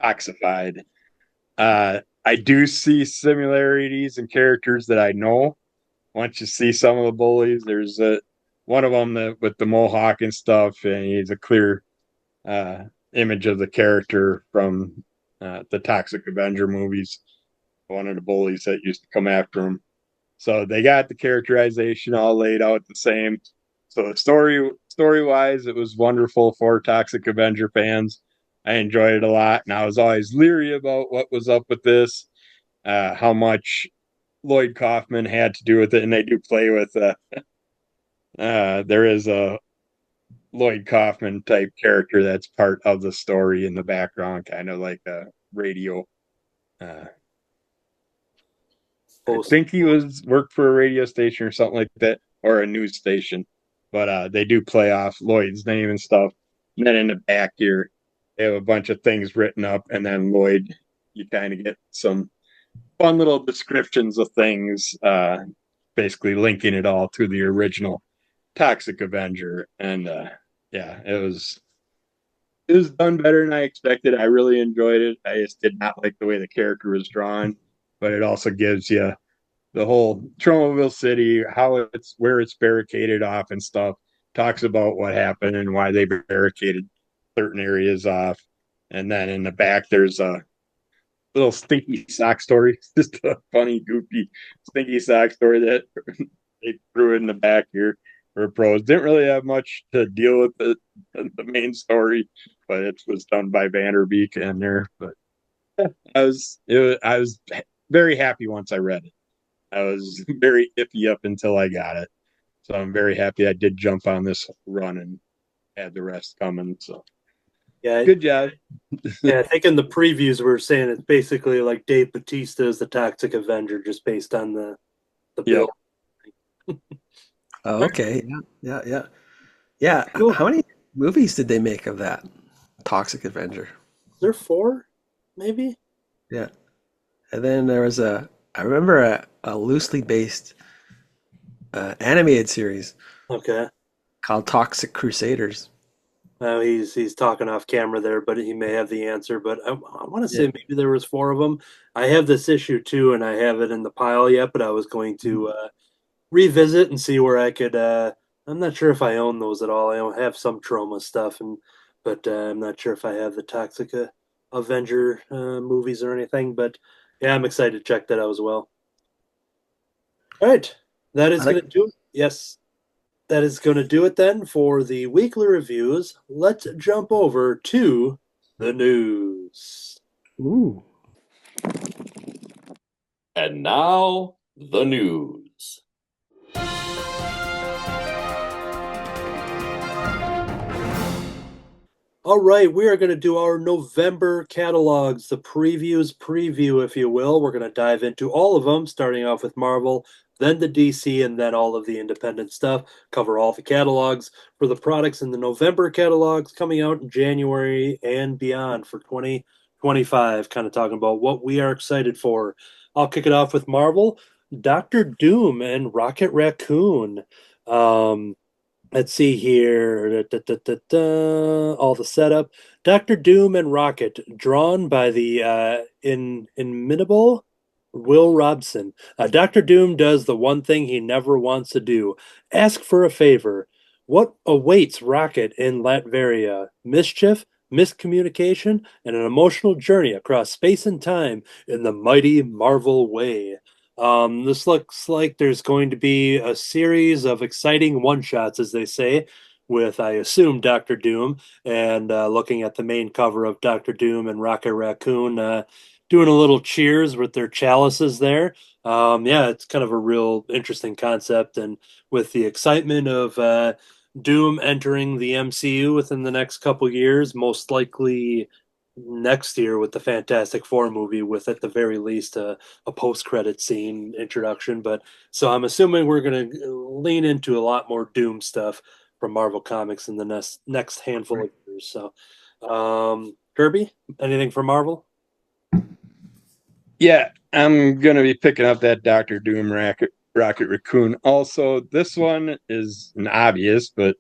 toxified. I do see similarities in characters that I know. Once you see some of the bullies, there's one of them with the mohawk and stuff, and he's a clear image of the character from the Toxic Avenger movies. One of the bullies that used to come after him. So they got the characterization all laid out the same. So the story wise, it was wonderful for Toxic Avenger fans. I enjoyed it a lot, and I was always leery about what was up with this, how much Lloyd Kaufman had to do with it, and they do play with. There is a Lloyd Kaufman type character that's part of the story in the background, kind of like a radio. I think he worked for a radio station or something like that, or a news station. But they do play off Lloyd's name and stuff. And then in the back here, they have a bunch of things written up, and then Lloyd, you kind of get some fun little descriptions of things, basically linking it all to the original Toxic Avenger. And yeah, it was done better than I expected. I really enjoyed it. I just did not like the way the character was drawn, but it also gives you the whole Tromaville City, where it's barricaded off and stuff. Talks about what happened and why they barricaded certain areas off. And then in the back, there's a little stinky sock story. Just a funny, goofy stinky sock story that they threw in the back here for pros. Didn't really have much to deal with the main story, but it was done by Vanderbeek in there. But yeah, I was very happy once I read it. I was very iffy up until I got it. So I'm very happy I did jump on this run and had the rest coming. So Yeah, good job. yeah. I think in the previews we were saying it's basically like Dave Bautista is the Toxic Avenger, just based on the bill. Oh, okay. Yeah. Cool. How many movies did they make of that Toxic Avenger? Is there 4, maybe? Yeah. And then there was I remember a loosely based animated series Okay. called Toxic Crusaders. He's talking off camera there, but he may have the answer. But I want to say Yeah. maybe there was 4 of them. I have this issue too, and I have it in the pile yet. But I was going to revisit and see where I could. I'm not sure if I own those at all. I don't have some trauma stuff, but I'm not sure if I have the Toxic Avenger movies or anything. But yeah, I'm excited to check that out as well. All right, that is going to do it. Yes. That is going to do it then for the weekly reviews. Let's jump over to the news. Ooh. And now, the news. All right, we are going to do our November catalogs, the preview, if you will. We're going to dive into all of them, starting off with Marvel, then the DC, and then all of the independent stuff. Cover all the catalogs for the products in the November catalogs coming out in January and beyond for 2025. Kind of talking about what we are excited for. I'll kick it off with Marvel, Doctor Doom and Rocket Raccoon. Let's see here. All the setup. Doctor Doom and Rocket, drawn by the inimitable Will Robson. Doctor Doom does the one thing he never wants to do: ask for a favor. What awaits Rocket in Latveria? Mischief, miscommunication, and an emotional journey across space and time in the mighty Marvel way. This looks like there's going to be a series of exciting one-shots, as they say, with, I assume, Doctor Doom. And looking at the main cover of Doctor Doom and Rocket Raccoon, doing a little cheers with their chalices there. Yeah, it's kind of a real interesting concept. And with the excitement of Doom entering the MCU within the next couple years, most likely next year with the Fantastic Four movie, with at the very least a post-credit scene introduction. But so I'm assuming we're going to lean into a lot more Doom stuff from Marvel Comics in the next handful of years. So, Kirby, anything from Marvel? Yeah, I'm gonna be picking up that Doctor Doom Rocket Raccoon. Also, this one is an obvious, but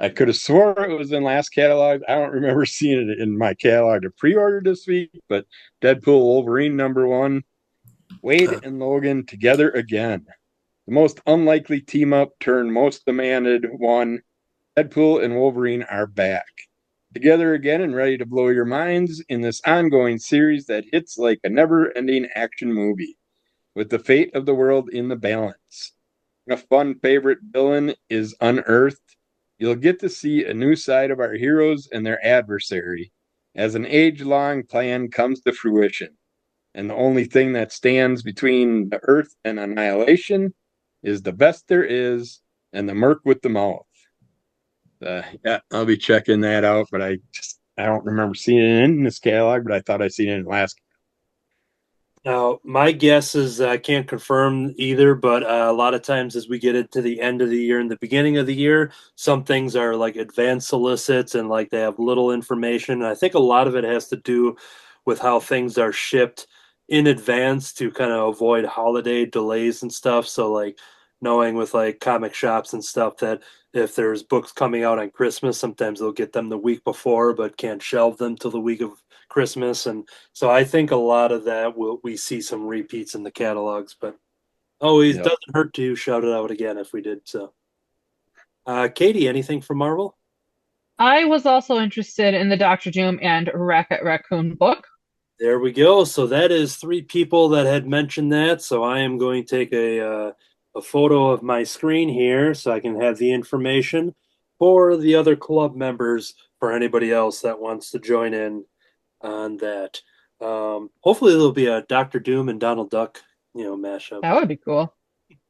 I could have swore it was in last catalog. I don't remember seeing it in my catalog to pre-order this week, but Deadpool Wolverine #1, Wade and Logan together again. The most unlikely team up turned most demanded one. Deadpool and Wolverine are back. Together again and ready to blow your minds in this ongoing series that hits like a never-ending action movie, with the fate of the world in the balance. A fun favorite villain is unearthed. You'll get to see a new side of our heroes and their adversary as an age-long plan comes to fruition. And the only thing that stands between the Earth and annihilation is the best there is and the merc with the mouth. Yeah, I'll be checking that out, but I don't remember seeing it in this catalog, but I thought I seen it in last. Now, my guess is I can't confirm either, but a lot of times as we get into the end of the year and the beginning of the year, some things are like advanced solicits and like they have little information. And I think a lot of it has to do with how things are shipped in advance to kind of avoid holiday delays and stuff. So like knowing with like comic shops and stuff that if there's books coming out on Christmas, sometimes they'll get them the week before, but can't shelve them till the week of Christmas. And so I think a lot of that we see some repeats in the catalogs, but always Yep. doesn't hurt to shout it out again if we did so. Katie, anything from Marvel? I was also interested in the Doctor Doom and Rocket Raccoon book. There we go. So that is 3 people that had mentioned that. So I am going to take a photo of my screen here so I can have the information for the other club members for anybody else that wants to join in on that. Hopefully there'll be a Doctor Doom and Donald Duck, mashup. That would be cool.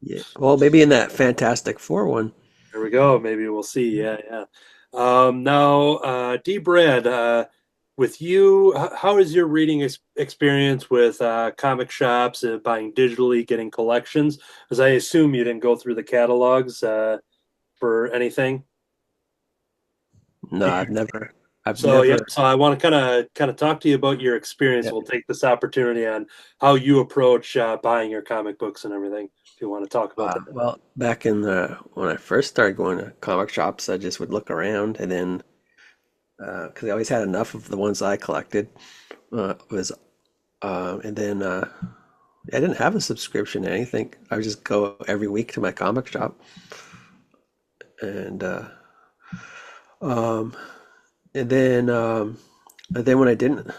Yeah. Well, maybe in that Fantastic Four one. There we go. Maybe we'll see. Yeah. Now, D. Brad, with you, how is your reading experience with comic shops, buying digitally, getting collections? Because I assume you didn't go through the catalogs for anything. No, I've never. So I want to kind of talk to you about your experience. Yep. We'll take this opportunity on how you approach buying your comic books and everything. If you want to talk about that. Well, back in when I first started going to comic shops, I just would look around, and then because I always had enough of the ones I collected, and then I didn't have a subscription to anything. I would just go every week to my comic shop, and um, and then when I didn't,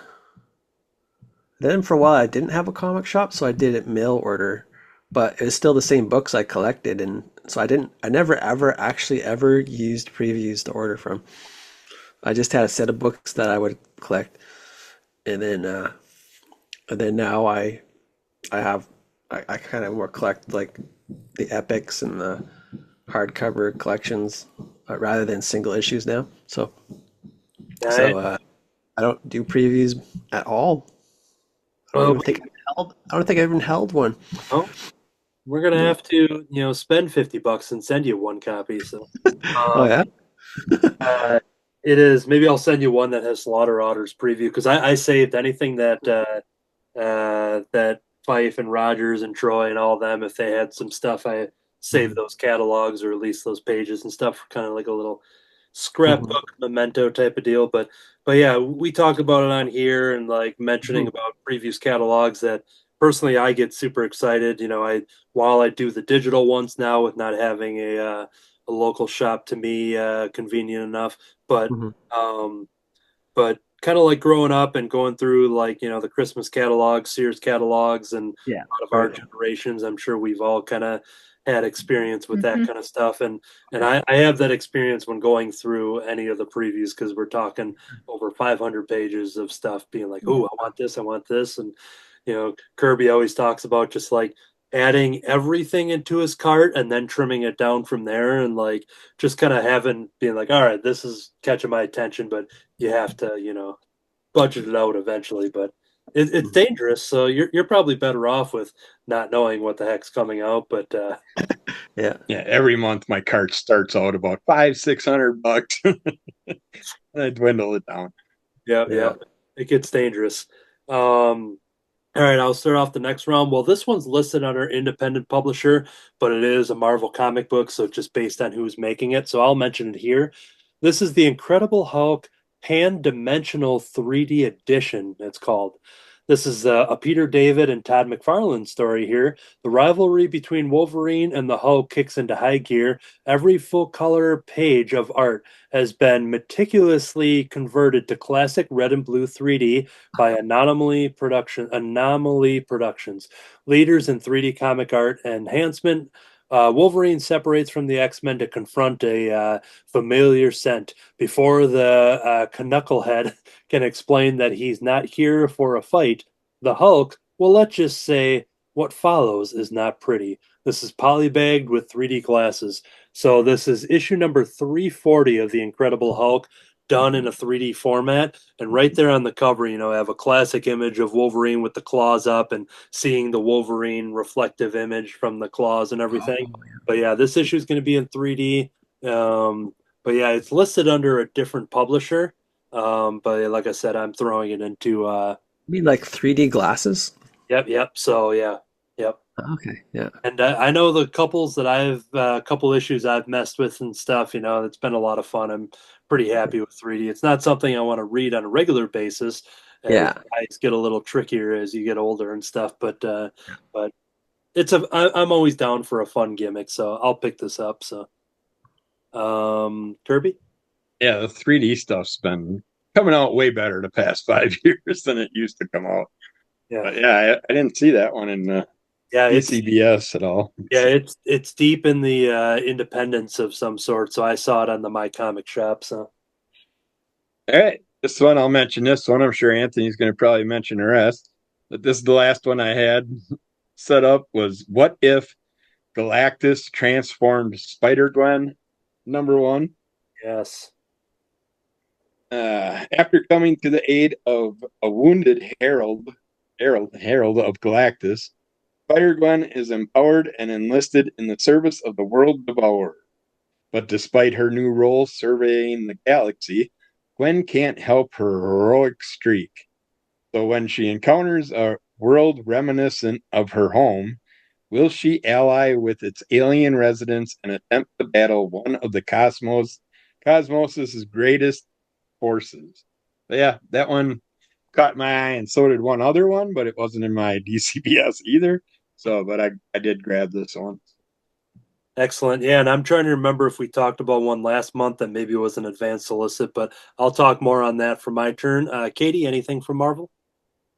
then for a while I didn't have a comic shop, so I did it mail order, but it was still the same books I collected, and so I never ever actually ever used previews to order from. I just had a set of books that I would collect, and then now I kind of more collect like the epics and the hardcover collections rather than single issues now. So I don't do previews at all. I don't think I even held one. Oh, we're gonna have to, spend $50 and send you one copy. So, Oh yeah. it is. Maybe I'll send you one that has Slaughter Otters preview because I saved anything that that Fife and Rogers and Troy and all of them. If they had some stuff, I saved those catalogs or at least those pages and stuff, kind of like a little scrapbook memento type of deal. But yeah, we talk about it on here and like mentioning about previous catalogs that personally I get super excited. While I do the digital ones now with not having a local shop to me convenient enough, but kind of like growing up and going through like the Christmas catalogs, Sears catalogs, and a lot of our generations, I'm sure we've all kind of had experience with that kind of stuff, and I have that experience when going through any of the previews because we're talking over 500 pages of stuff being like, oh, I want this, and Kirby always talks about just like adding everything into his cart and then trimming it down from there, and like just kind of being like, all right, this is catching my attention, but you have to budget it out eventually. But it's dangerous, so you're probably better off with not knowing what the heck's coming out. But yeah, every month my cart starts out about $500-600. I dwindle it down. Yeah, it gets dangerous. All right, I'll start off the next round. Well, this one's listed under independent publisher, but it is a Marvel comic book, so it's just based on who's making it. So I'll mention it here. This is the Incredible Hulk Pan-Dimensional 3D Edition, it's called. This is a Peter David and Todd McFarlane story here. The rivalry between Wolverine and the Hulk kicks into high gear. Every full color page of art has been meticulously converted to classic red and blue 3D by Anomaly Productions, leaders in 3D comic art enhancement. Wolverine separates from the X-Men to confront a familiar scent before the Knucklehead can explain that he's not here for a fight. The Hulk, well, let's just say what follows is not pretty. This is polybagged with 3D glasses. So this is issue number 340 of the Incredible Hulk, done in a 3D format. And right there on the cover, I have a classic image of Wolverine with the claws up and seeing the Wolverine reflective image from the claws and everything. But yeah, this issue is going to be in 3D. But yeah, it's listed under a different publisher. But like I said, I'm throwing it into. You mean like 3D glasses? Yep. So yeah, yep. Okay, yeah. And I know the couples that couple issues I've messed with and stuff. It's been a lot of fun. I'm pretty happy with 3D. It's not something I want to read on a regular basis. Yeah. Eyes get a little trickier as you get older and stuff. But I'm always down for a fun gimmick, so I'll pick this up. So, Kirby. Yeah, the 3D stuff's been coming out way better the past 5 years than it used to come out. Yeah, but yeah, I didn't see that one in DCBS at all. Yeah, it's deep in the independence of some sort. So I saw it on the My Comic Shop. So, all right, this one I'll mention. This one I'm sure Anthony's going to probably mention the rest. But this is the last one I had set up. Was what if Galactus transformed Spider-Gwen? #1. Yes. After coming to the aid of a wounded Herald of Galactus, Spider-Gwen is empowered and enlisted in the service of the World Devourer. But despite her new role surveying the galaxy, Gwen can't help her heroic streak. So when she encounters a world reminiscent of her home, will she ally with its alien residents and attempt to battle one of the cosmos's greatest forces? But yeah, that one caught my eye, and so did one other one, but it wasn't in my DCBS either. So, but I did grab this one. Excellent. Yeah, and I'm trying to remember if we talked about one last month that maybe was an advanced solicit, but I'll talk more on that for my turn. Katie, anything from Marvel?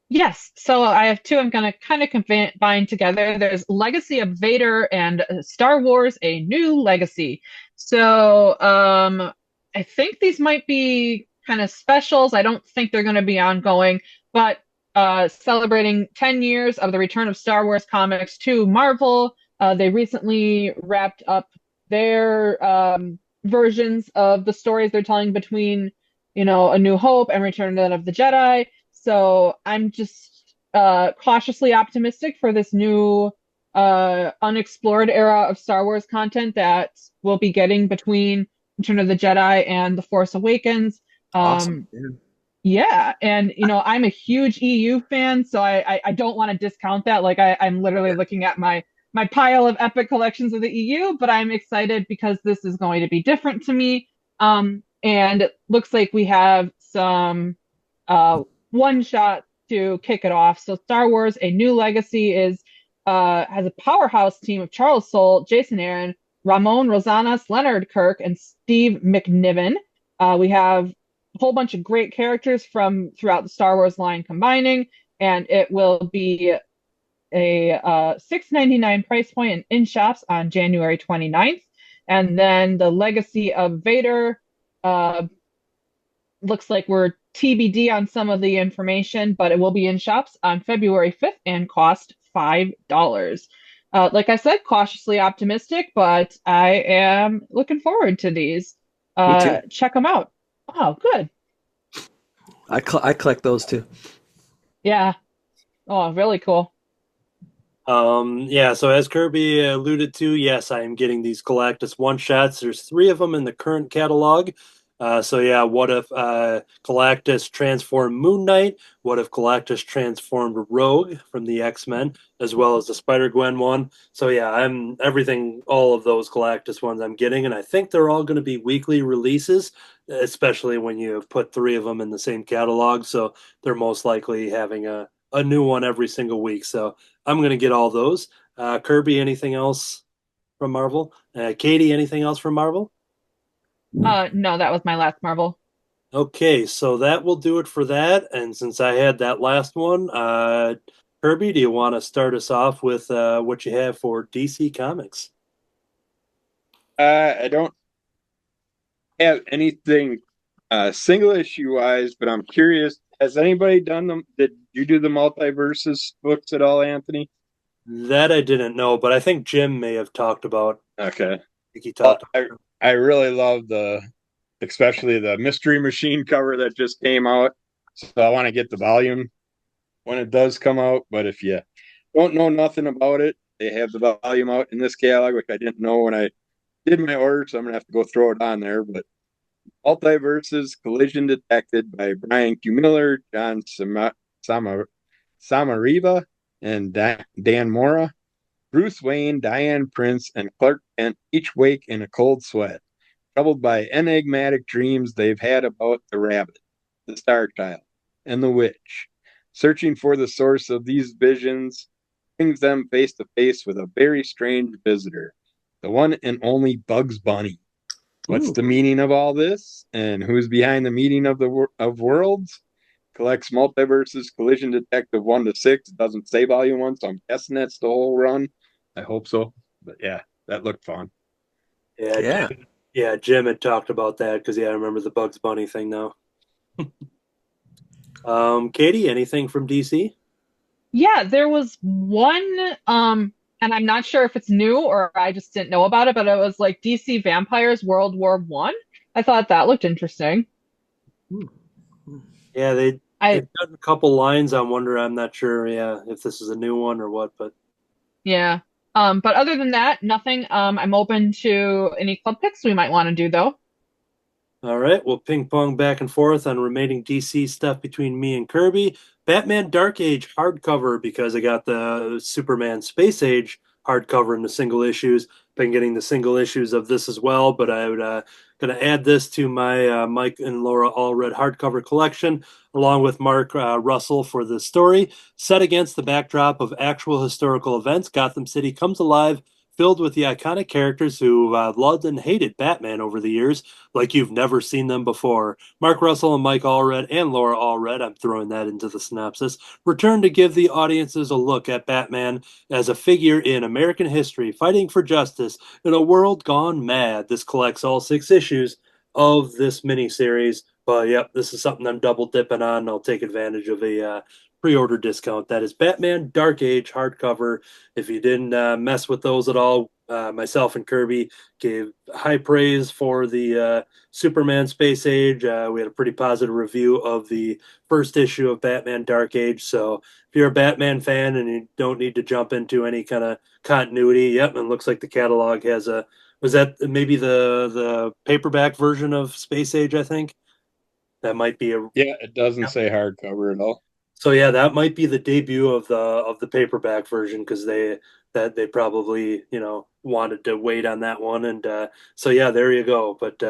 Yes, so I have two I'm going to kind of combine together. There's Legacy of Vader and Star Wars: A New Legacy. So I think these might be kind of specials. I don't think they're going to be ongoing, but celebrating 10 years of the return of Star Wars comics to Marvel. They recently wrapped up their versions of the stories they're telling between, A New Hope and Return of the Jedi. So I'm just cautiously optimistic for this new unexplored era of Star Wars content that we'll be getting between Return of the Jedi and The Force Awakens. Awesome. Yeah, and I'm a huge EU fan, so I don't want to discount that. Like I'm literally looking at my pile of epic collections of the EU, but I'm excited because this is going to be different to me. And it looks like we have some one shot to kick it off. So Star Wars: A New Legacy has a powerhouse team of Charles Soule, Jason Aaron, Ramon Rosanas, Leonard Kirk, and Steve McNiven. We have a whole bunch of great characters from throughout the Star Wars line combining, and it will be a $6.99 price point in shops on January 29th. And then the Legacy of Vader looks like we're TBD on some of the information, but it will be in shops on February 5th and cost $5. Like I said, cautiously optimistic, but I am looking forward to these. Me too. Check them out. Oh, good. I collect those too. Yeah. Oh, really cool. Yeah, so as Kirby alluded to, yes, I am getting these Galactus one-shots. There's 3 of them in the current catalog. So yeah, what if Galactus transformed Moon Knight? What if Galactus transformed Rogue from the X-Men, as well as the Spider-Gwen one? So yeah, I'm everything, all of those Galactus ones I'm getting, and I think they're all going to be weekly releases, especially when you put three of them in the same catalog. So they're most likely having a new one every single week. So I'm going to get all those. Kirby, anything else from Marvel? Katie, anything else from Marvel? No, that was my last Marvel. Okay, so that will do it for that. And since I had that last one, Kirby, do you want to start us off with what you have for DC Comics? I don't have anything single issue wise, but I'm curious. Has anybody done them? Did you do the multiverses books at all, Anthony? That I didn't know, but I think Jim may have talked about. Okay. I think he Well, talked about. I really love especially the Mystery Machine cover that just came out. So I want to get the volume when it does come out. But if you don't know nothing about it, they have the volume out in this catalog, which I didn't know when I did my order, so I'm gonna have to go throw it on there. But Multiverses Collision Detected by Brian Q. Miller, Samariva, and Dan Mora. Bruce Wayne, Diane Prince, and Clark Kent each wake in a cold sweat, troubled by enigmatic dreams they've had about the rabbit, the Star Child, and the witch. Searching for the source of these visions brings them face to face with a very strange visitor, the one and only Bugs Bunny. What's Ooh. the meaning of all this, and who's behind the meeting of worlds? Collects Multiverses Collision Detective 1 to 6. It doesn't say Volume 1, so I'm guessing that's the whole run. I hope so. But yeah, that looked fun. Yeah, Yeah. Jim had talked about that because I remember the Bugs Bunny thing now. Katie, anything from DC? Yeah, there was one, and I'm not sure if it's new or I just didn't know about it, but it was like DC Vampires World War One. I thought that looked interesting. Yeah, I they've done a couple lines on Wonder. I'm not sure, yeah, if this is a new one or what, but Yeah. But other than that, nothing. I'm open to any club picks we might want to do though. all right, we'll ping pong back and forth on remaining DC stuff between me and Kirby. Batman Dark Age hardcover because I got the Superman Space Age hardcover in the single issues. Been getting the single issues of this as well, but I would going to add this to my Mike and Laura Allred hardcover collection, along with Mark Russell for the story. Set against the backdrop of actual historical events, Gotham City comes alive, filled with the iconic characters who loved and hated Batman over the years like you've never seen them before. Mark Russell and Mike Allred and Laura Allred, I'm throwing that into the synopsis, return to give the audiences a look at Batman as a figure in American history fighting for justice in a world gone mad. This collects all 6 issues of this miniseries. But yep, this is something I'm double dipping on. I'll take advantage of a pre-order discount. That is Batman Dark Age hardcover. If you didn't mess with those at all, myself and Kirby gave high praise for the Superman Space Age. We had a pretty positive review of the first issue of Batman Dark Age. So if you're a Batman fan and you don't need to jump into any kind of continuity, yep, and it looks like the catalog has a. Was that maybe the paperback version of Space Age? I think that might be a. Yeah, it doesn't say hardcover at all. So yeah, that might be the debut of the paperback version because they probably wanted to wait on that one, and so yeah, there you go. But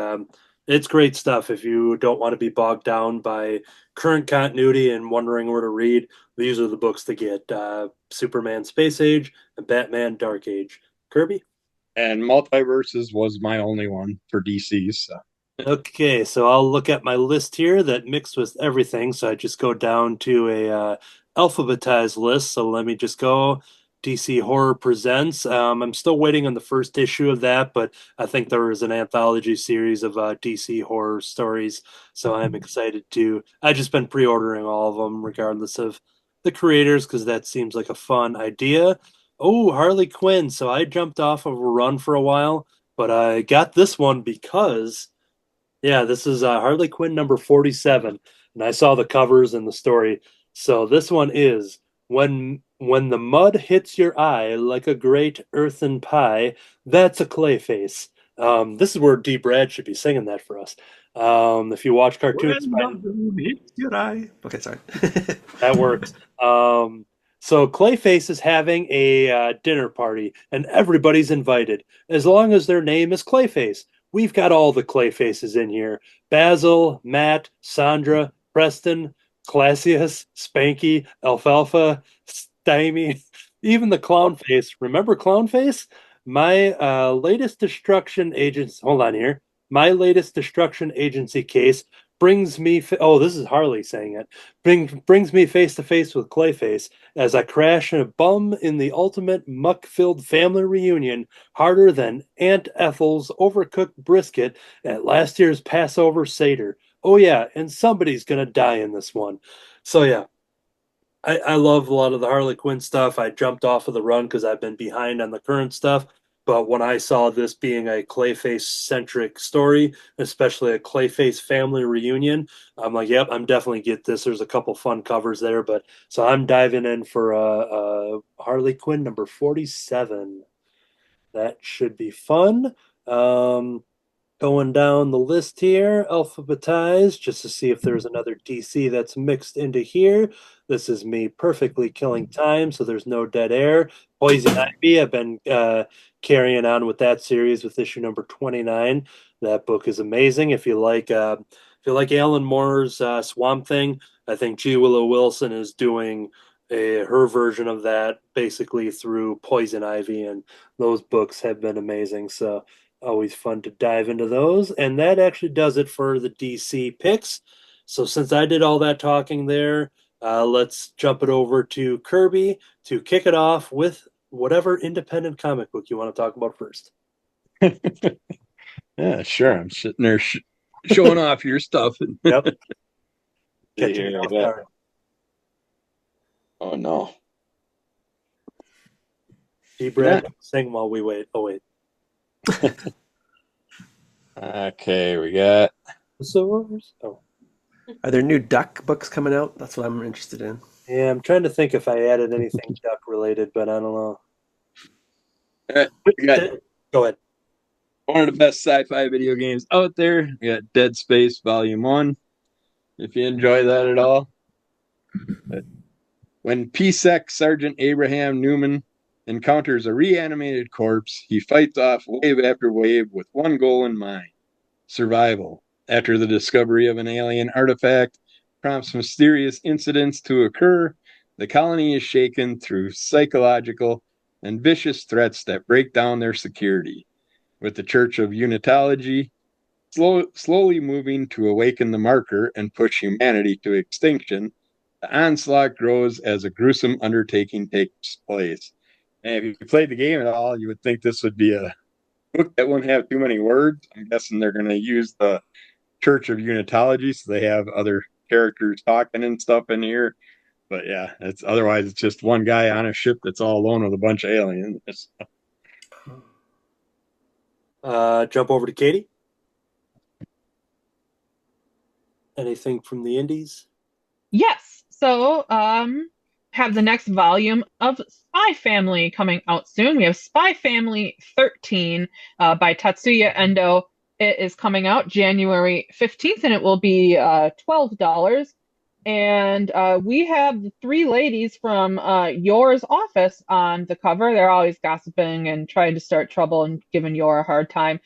it's great stuff if you don't want to be bogged down by current continuity and wondering where to read. These are the books to get: Superman Space Age and Batman Dark Age. Kirby. And Multiverses was my only one for DC. So. Okay, so I'll look at my list here that mixed with everything. So I just go down to a alphabetized list. So let me just go. DC Horror Presents. I'm still waiting on the first issue of that, but I think there is an anthology series of DC horror stories. So I'm excited to. I just been pre-ordering all of them, regardless of the creators, because that seems like a fun idea. Oh, Harley Quinn. So I jumped off of a run for a while, but I got this one because. Yeah, this is Harley Quinn number 47, and I saw the covers and the story. So this one is when the mud hits your eye like a great earthen pie, that's a clay face. This is where D. Brad should be singing that for us. If you watch cartoons, When the moon hits your eye. Okay, sorry. that works. So Clayface is having a dinner party, and everybody's invited, as long as their name is Clayface. We've got all the Clayfaces in here: Basil, Matt, Sandra, Preston, Classius, Spanky, Alfalfa, Stymie, even the Clown Face. Remember Clown Face? My latest destruction agents. Hold on here. My latest destruction agency case brings me. Oh, this is Harley saying it. Brings me face to face with Clayface as I crash and bum in the ultimate muck-filled family reunion, harder than Aunt Ethel's overcooked brisket at last year's Passover Seder. Oh yeah, and somebody's gonna die in this one. So yeah, I love a lot of the Harley Quinn stuff. I jumped off of the run because I've been behind on the current stuff. But when I saw this being a Clayface centric story, especially a Clayface family reunion, I'm like, yep, I'm definitely get this. There's a couple fun covers there, but so I'm diving in for Harley Quinn number 47. That should be fun. Um, Going down the list here, alphabetized, just to see if there's another DC that's mixed into here. This is me perfectly killing time, so there's no dead air. Poison Ivy, I've been carrying on with that series with issue number 29. That book is amazing. If you like Alan Moore's Swamp Thing, I think G. Willow Wilson is doing her version of that basically through Poison Ivy, and those books have been amazing. So always fun to dive into those. And that actually does it for the DC picks. So since I did all that talking there, let's jump it over to Kirby to kick it off with whatever independent comic book you want to talk about first. Yeah, sure. I'm sitting there showing off your stuff. Yep. See here, I got- Oh no. Brad, sing while we wait. Oh wait. Okay, we got Oh. Are there new Duck books coming out? That's what I'm interested in. Yeah, I'm trying to think if I added anything duck related, but I don't know. we got Go ahead. one of the best sci-fi video games out there. We got Dead Space Volume 1. If you enjoy that at all. But when PSEC Sergeant Abraham Newman encounters a reanimated corpse, he fights off wave after wave with one goal in mind: survival. After the discovery of an alien artifact prompts mysterious incidents to occur, the colony is shaken through psychological and vicious threats that break down their security. With the Church of Unitology slowly moving to awaken the marker and push humanity to extinction, the onslaught grows as a gruesome undertaking takes place. And if you played the game at all, you would think this would be a book that wouldn't have too many words. I'm guessing they're going to use the Church of Unitology, so they have other characters talking and stuff in here. But yeah, otherwise it's just one guy on a ship that's all alone with a bunch of aliens. Jump over to Katie. Anything from the indies? Yes. So, have the next volume of Spy Family coming out soon. We have Spy Family 13 by Tatsuya Endo. It is coming out January 15th, and it will be $12. And we have the three ladies from Yor's office on the cover. They're always gossiping and trying to start trouble and giving Yor a hard time.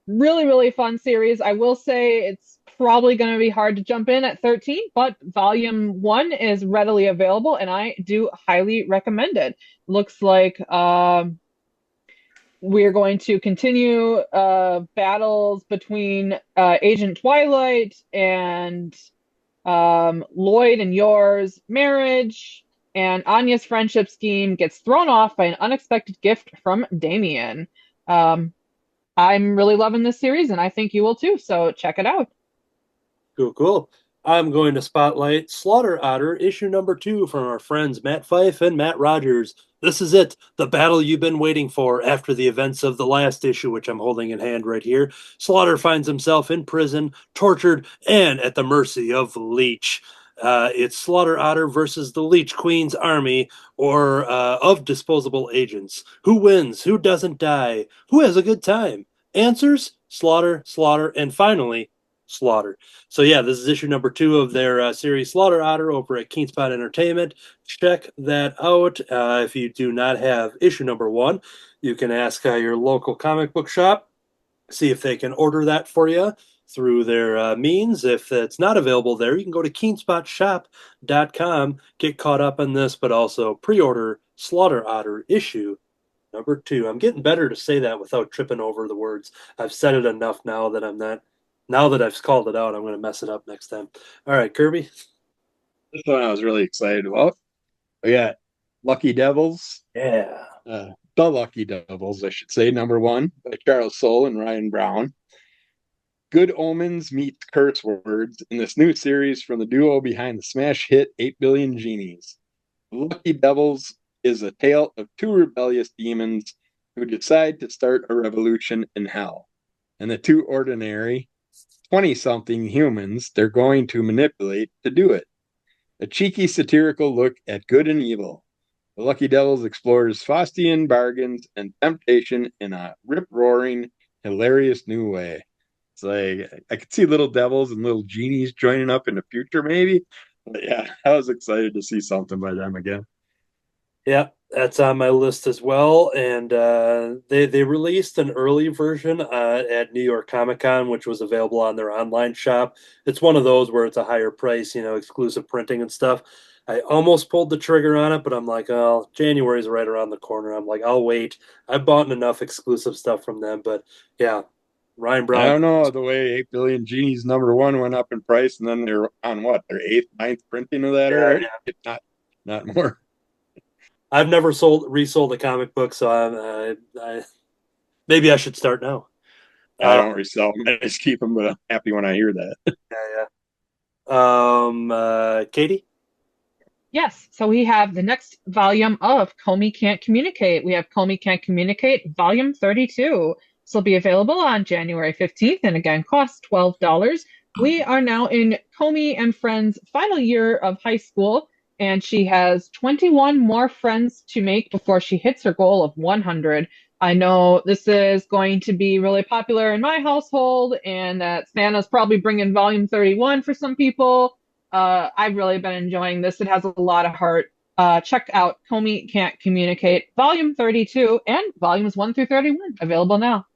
Really, really fun series. I will say it's probably going to be hard to jump in at 13, but volume 1 is readily available, and I do highly recommend it. Looks like we're going to continue battles between Agent Twilight and Lloyd and Yor's marriage, and Anya's friendship scheme gets thrown off by an unexpected gift from Damien. I'm really loving this series, and I think you will too, so check it out. Cool. I'm going to spotlight Slaughter Otter, issue number 2 from our friends Matt Fife and Matt Rogers. This is it, the battle you've been waiting for after the events of the last issue, which I'm holding in hand right here. Slaughter finds himself in prison, tortured, and at the mercy of Leech. It's Slaughter Otter versus the Leech Queen's army of disposable agents. Who wins? Who doesn't die? Who has a good time? Answers Slaughter, Slaughter, and finally Slaughter. So yeah, this is issue number 2 of their series Slaughter Otter over at Keenspot Entertainment. Check that out. If you do not have issue number 1, you can ask your local comic book shop, see if they can order that for you through their means. If it's not available there, you can go to keenspotshop.com, get caught up on this, but also pre-order Slaughter Otter issue number 2. I'm getting better to say that without tripping over the words. I've said it enough now that I'm not. Now that I've called it out, I'm going to mess it up next time. All right, Kirby. This one I was really excited about. We got Lucky Devils. Yeah. The Lucky Devils, I should say, number 1 by Charles Soule and Ryan Brown. Good omens meet curse words in this new series from the duo behind the smash hit 8 Billion Genies. Lucky Devils is a tale of 2 rebellious demons who decide to start a revolution in hell. And the 2 ordinary 20-something humans they're going to manipulate to do it. A cheeky satirical look at good and evil. The Lucky Devils explores Faustian bargains and temptation in a rip-roaring, hilarious new way. It's like I could see little devils and little genies joining up in the future, maybe. But yeah, I was excited to see something by them again. Yeah, that's on my list as well. And they released an early version at New York Comic Con, which was available on their online shop. It's one of those where it's a higher price, exclusive printing and stuff. I almost pulled the trigger on it, but I'm like, oh, January's right around the corner. I'm like, I'll wait. I've bought enough exclusive stuff from them, but yeah, Ryan I Brown. don't know the way 8 Billion Genies number 1 went up in price, and then they're on what, their 8th, 9th printing of that already? Yeah. Not more. I've never resold a comic book, so maybe I should start now. I don't resell them. I just keep them, but I'm happy when I hear that. Yeah. Katie? Yes, so we have the next volume of Comey Can't Communicate. We have Comey Can't Communicate, volume 32. This will be available on January 15th and again costs $12. We are now in Comey and Friends' final year of high school, and she has 21 more friends to make before she hits her goal of 100. I know this is going to be really popular in my household, and that Santa's probably bringing volume 31 for some people. I've really been enjoying this. It has a lot of heart. Check out Comey Can't Communicate, volume 32 and volumes 1 through 31, available now.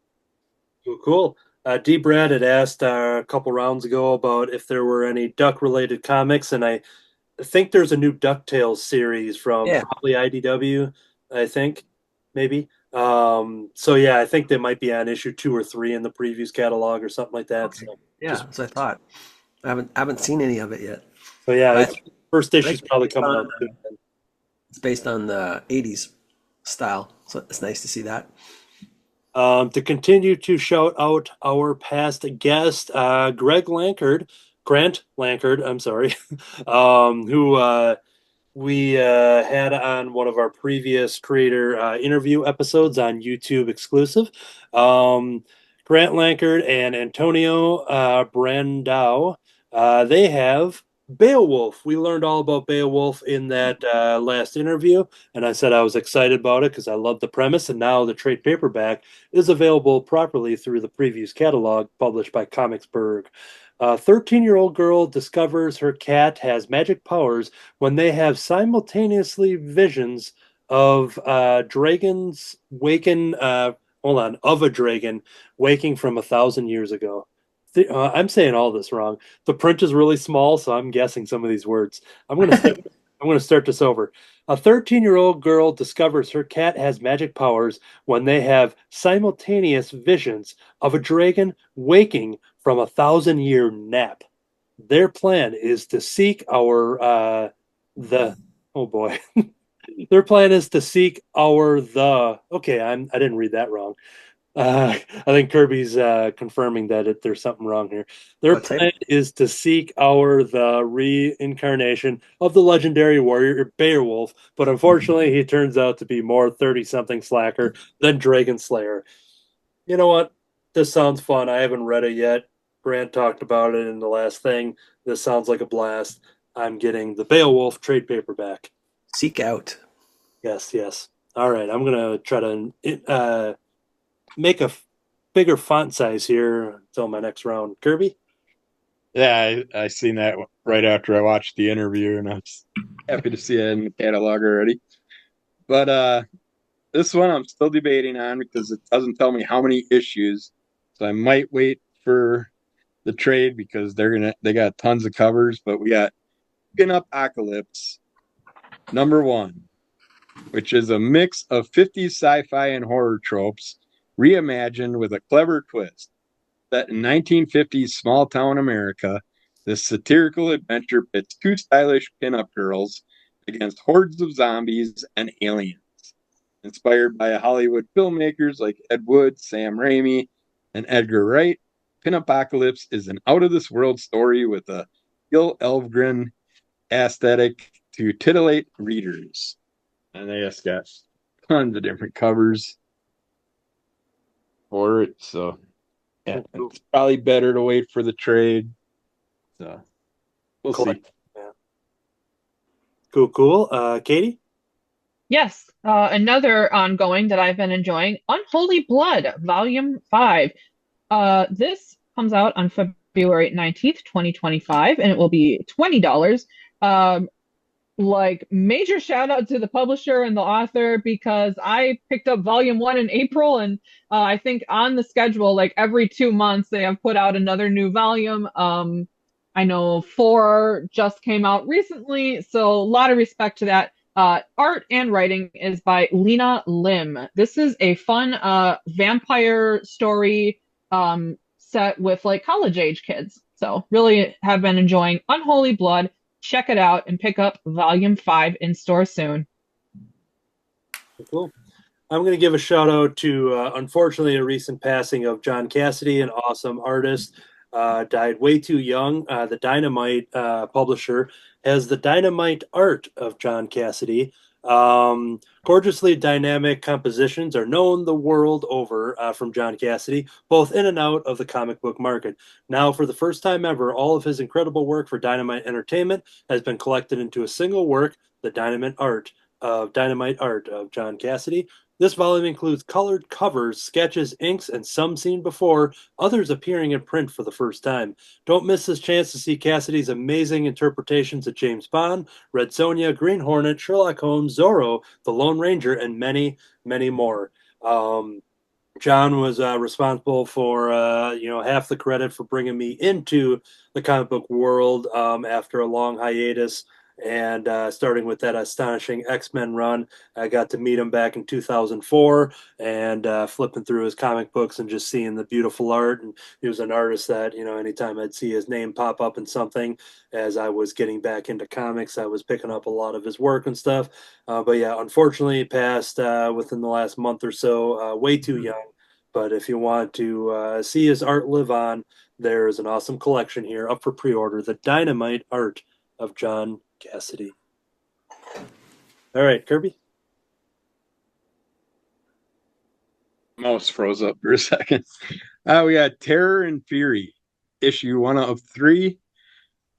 Cool. D. Brad had asked a couple rounds ago about if there were any duck-related comics, and I think there's a new DuckTales series from probably IDW, I think, maybe. So yeah, I think they might be on issue 2 or 3 in the previews catalog or something like that. Okay. So yeah, that's what I thought. I haven't seen any of it yet. So yeah, first issue's probably coming out soon. It's based on the 80s style, so it's nice to see that. To continue to shout out our past guest, Grant Lankard, I'm sorry, who we had on one of our previous creator interview episodes on YouTube exclusive. Grant Lankard and Antonio Brandao, they have Beowulf. We learned all about Beowulf in that last interview, and I said I was excited about it because I love the premise, and now the trade paperback is available properly through the previews catalog published by Comicsburg. A 13-year-old girl discovers her cat has magic powers when they have simultaneously visions of dragons waken. Of a dragon waking from 1,000 years ago. I'm saying all this wrong. The print is really small, so I'm guessing some of these words. I'm going to start this over. A 13-year-old girl discovers her cat has magic powers when they have simultaneous visions of a dragon waking from a 1,000-year nap. Their plan is to seek Their plan is to seek okay, I didn't read that wrong. I think Kirby's confirming that there's something wrong here. Their plan is to seek the reincarnation of the legendary warrior Beowulf, but unfortunately he turns out to be more 30-something slacker than Dragon Slayer. You know what? This sounds fun. I haven't read it yet. Grant talked about it in the last thing. This sounds like a blast. I'm getting the Beowulf trade paperback. Seek out. Yes. All right, I'm going to try to make a bigger font size here until my next round. Kirby? Yeah, I seen that right after I watched the interview, and I was happy to see it in the catalog already. But this one I'm still debating on because it doesn't tell me how many issues. So I might wait for the trade because they got tons of covers, but we got Pin Up Apocalypse #1, which is a mix of 50s sci-fi and horror tropes reimagined with a clever twist. Set in 1950s small town America, this satirical adventure pits two stylish pinup girls against hordes of zombies and aliens. Inspired by Hollywood filmmakers like Ed Wood, Sam Raimi, and Edgar Wright, Pinapocalypse is an out-of-this-world story with a Gil Elvgren aesthetic to titillate readers. And they just got tons of different covers for it, so yeah, it's probably better to wait for the trade. So we'll see. Yeah. Cool. Katie? Yes, another ongoing that I've been enjoying, Unholy Blood, Volume 5. This comes out on February 19th, 2025, and it will be $20. Like, major shout out to the publisher and the author because I picked up Volume 1 in April, and I think on the schedule, like every 2 months, they have put out another new volume. I know Thor just came out recently, so a lot of respect to that. Art and writing is by Lena Lim. This is a fun vampire story set with like college age kids. So really have been enjoying Unholy Blood. Check it out and pick up Volume 5 in store soon. Cool. I'm going to give a shout out to, unfortunately, a recent passing of John Cassidy, an awesome artist. Died way too young. The Dynamite publisher has the Dynamite art of John Cassidy. Gorgeously dynamic compositions are known the world over from John Cassidy, both in and out of the comic book market. Now, for the first time ever, all of his incredible work for Dynamite Entertainment has been collected into a single work, the Dynamite art of John Cassidy. This volume includes colored covers, sketches, inks, and some seen before, others appearing in print for the first time. Don't miss this chance to see Cassidy's amazing interpretations of James Bond, Red Sonja, Green Hornet, Sherlock Holmes, Zorro, The Lone Ranger, and many, many more. John was responsible for half the credit for bringing me into the comic book world after a long hiatus. And starting with that astonishing X-Men run, I got to meet him back in 2004 and flipping through his comic books and just seeing the beautiful art. And he was an artist that, anytime I'd see his name pop up in something as I was getting back into comics, I was picking up a lot of his work and stuff. But yeah, unfortunately, he passed within the last month or so, way too young. But if you want to see his art live on, there's an awesome collection here up for pre-order, the Dynamite art of John Cassidy. All right, Kirby. Mouse froze up for a second. We got Terror and Fury, issue 1 of 3.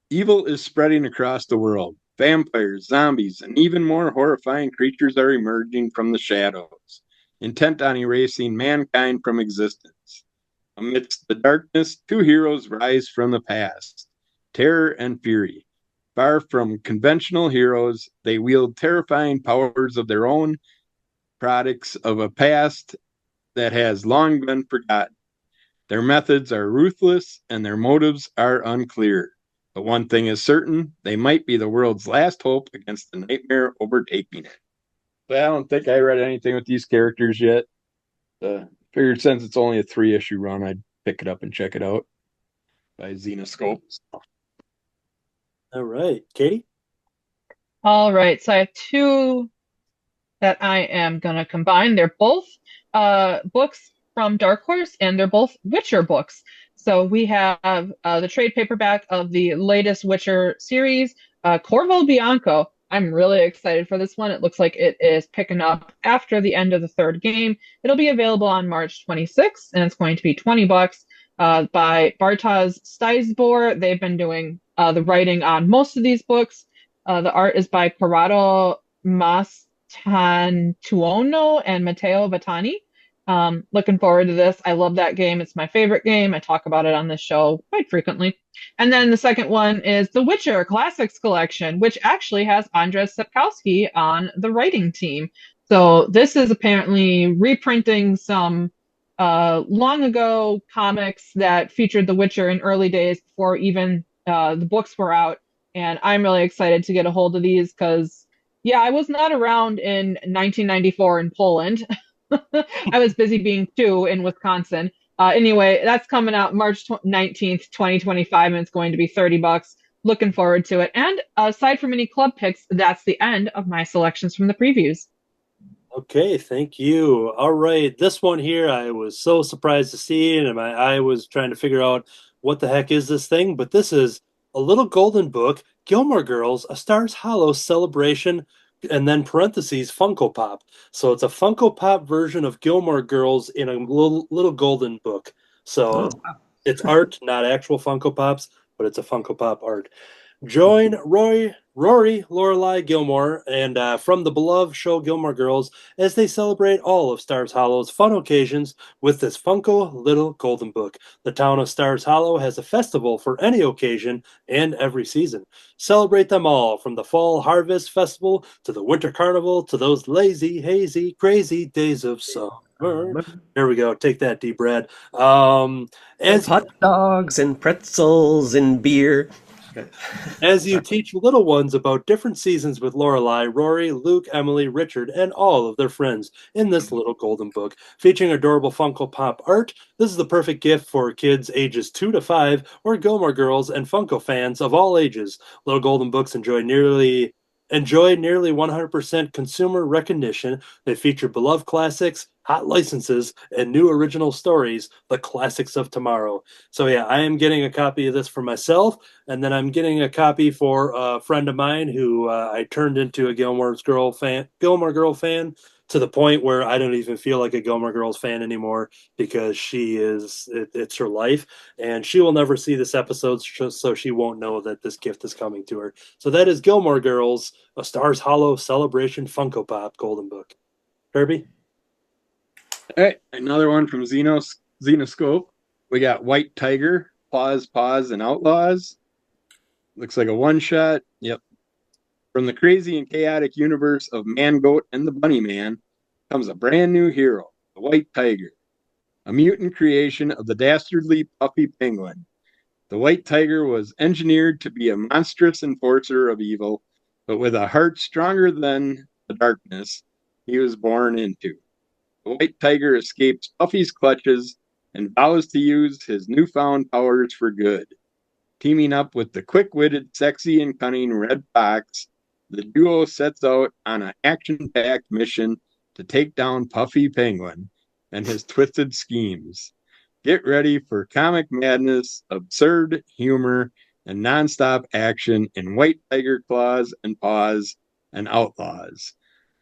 Evil is spreading across the world. Vampires, zombies, and even more horrifying creatures are emerging from the shadows, intent on erasing mankind from existence. Amidst the darkness, two heroes rise from the past, Terror and Fury. Far from conventional heroes, they wield terrifying powers of their own, products of a past that has long been forgotten. Their methods are ruthless and their motives are unclear. But one thing is certain, they might be the world's last hope against the nightmare overtaking it. But I don't think I read anything with these characters yet. Figured since it's only a 3-issue run, I'd pick it up and check it out by Xenoscope. All right, Katie? All right, so I have two that I am going to combine. They're both books from Dark Horse, and they're both Witcher books. So we have the trade paperback of the latest Witcher series, Corvo Bianco. I'm really excited for this one. It looks like it is picking up after the end of the third game. It'll be available on March 26th, and it's going to be $20 by Bartosz Stysbor. They've been doing the writing on most of these books. The art is by Corrado Mastantuono and Matteo Vattani. Looking forward to this. I love that game. It's my favorite game. I talk about it on this show quite frequently. And then the second one is The Witcher Classics Collection, which actually has Andrzej Sapkowski on the writing team. So this is apparently reprinting some long ago comics that featured The Witcher in early days before even the books were out. And I'm really excited to get a hold of these because, yeah, I was not around in 1994 in Poland. I was busy being two in Wisconsin. Anyway, that's coming out March 19th, 2025, and it's going to be $30. Looking forward to it. And aside from any club picks, that's the end of my selections from the previews. Okay, thank you. All right, this one here I was so surprised to see, and I was trying to figure out what the heck is this thing, but this is a little golden book, Gilmore Girls, A Stars Hollow celebration, and then parentheses Funko Pop. So it's a Funko Pop version of Gilmore Girls in a little golden book. So it's art, not actual Funko Pops, but it's a Funko Pop art. Join Rory, Lorelai Gilmore, and from the beloved show Gilmore Girls as they celebrate all of Stars Hollow's fun occasions with this Funko Little Golden Book. The town of Stars Hollow has a festival for any occasion and every season. Celebrate them all, from the Fall Harvest Festival to the Winter Carnival to those lazy, hazy, crazy days of summer. There we go. Take that, D. Brad. As hot dogs and pretzels and beer. As you teach little ones about different seasons with Lorelai, Rory, Luke, Emily, Richard, and all of their friends in this little golden book, featuring adorable Funko Pop art. This is the perfect gift for kids ages 2 to 5 or Gilmore Girls and Funko fans of all ages. Little golden books enjoy nearly 100% consumer recognition. They feature beloved classics, hot licenses, and new original stories, the classics of tomorrow. So yeah, I am getting a copy of this for myself, and then I'm getting a copy for a friend of mine who I turned into a Gilmore Girl fan, to the point where I don't even feel like a Gilmore Girls fan anymore because it's her life, and she will never see this episode, so she won't know that this gift is coming to her. So that is Gilmore Girls, A Stars Hollow Celebration Funko Pop Golden Book. Kirby? All right, another one from Xenoscope. We got White Tiger, Paws, and Outlaws. Looks like a one-shot. Yep. From the crazy and chaotic universe of Man Goat and the Bunny Man comes a brand new hero, the White Tiger, a mutant creation of the dastardly Puffy Penguin. The White Tiger was engineered to be a monstrous enforcer of evil, but with a heart stronger than the darkness he was born into. The White Tiger escapes Puffy's clutches and vows to use his newfound powers for good. Teaming up with the quick-witted, sexy, and cunning Red Fox, the duo sets out on an action-packed mission to take down Puffy Penguin and his twisted schemes. Get ready for comic madness, absurd humor, and nonstop action in White Tiger Claws and Paws and Outlaws.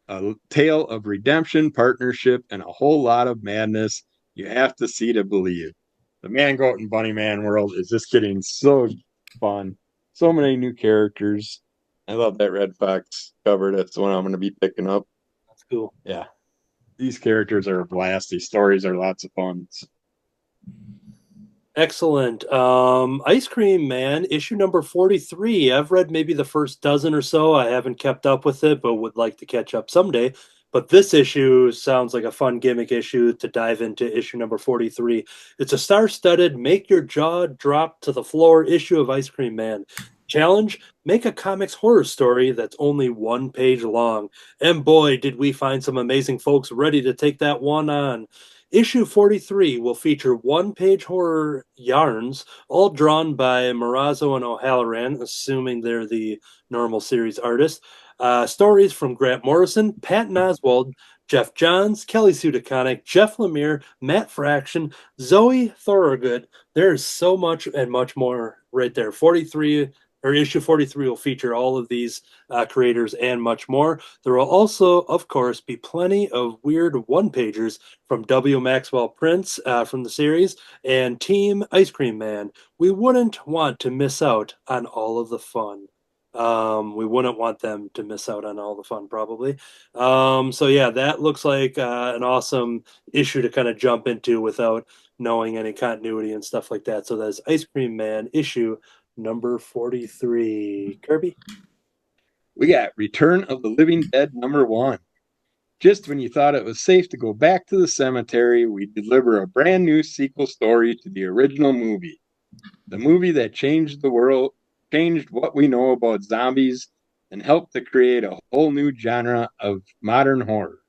A tale of redemption, partnership, and a whole lot of madness you have to see to believe. The Man Goat and Bunny Man world is just getting so fun. So many new characters. I love that Red Fox cover. That's the one I'm going to be picking up. That's cool. Yeah. These characters are a blast. These stories are lots of fun. Excellent. Ice Cream Man, issue number 43. I've read maybe the first dozen or so. I haven't kept up with it, but would like to catch up someday. But this issue sounds like a fun gimmick issue to dive into, issue number 43. It's a star-studded, make your jaw drop to the floor issue of Ice Cream Man. Challenge, make a comics horror story that's only 1 page long. And boy, did we find some amazing folks ready to take that one on. Issue 43 will feature 1-page horror yarns, all drawn by Morazzo and O'Halloran, assuming they're the normal series artists. Stories from Grant Morrison, Patton Oswalt, Jeff Johns, Kelly Sue DeConnick, Jeff Lemire, Matt Fraction, Zoe Thorogood. There's so much and much more right there. Issue 43 will feature all of these creators and much more. There will also, of course, be plenty of weird one-pagers from W. Maxwell Prince from the series and Team Ice Cream Man. We wouldn't want to miss out on all of the fun. We wouldn't want them to miss out on all the fun, probably. So yeah, that looks like an awesome issue to kind of jump into without knowing any continuity and stuff like that. So that's Ice Cream Man issue number 43. Kirby? We got Return of the Living Dead #1. Just when you thought it was safe to go back to the cemetery, we deliver a brand new sequel story to the original movie. The movie that changed the world, changed what we know about zombies, and helped to create a whole new genre of modern horror.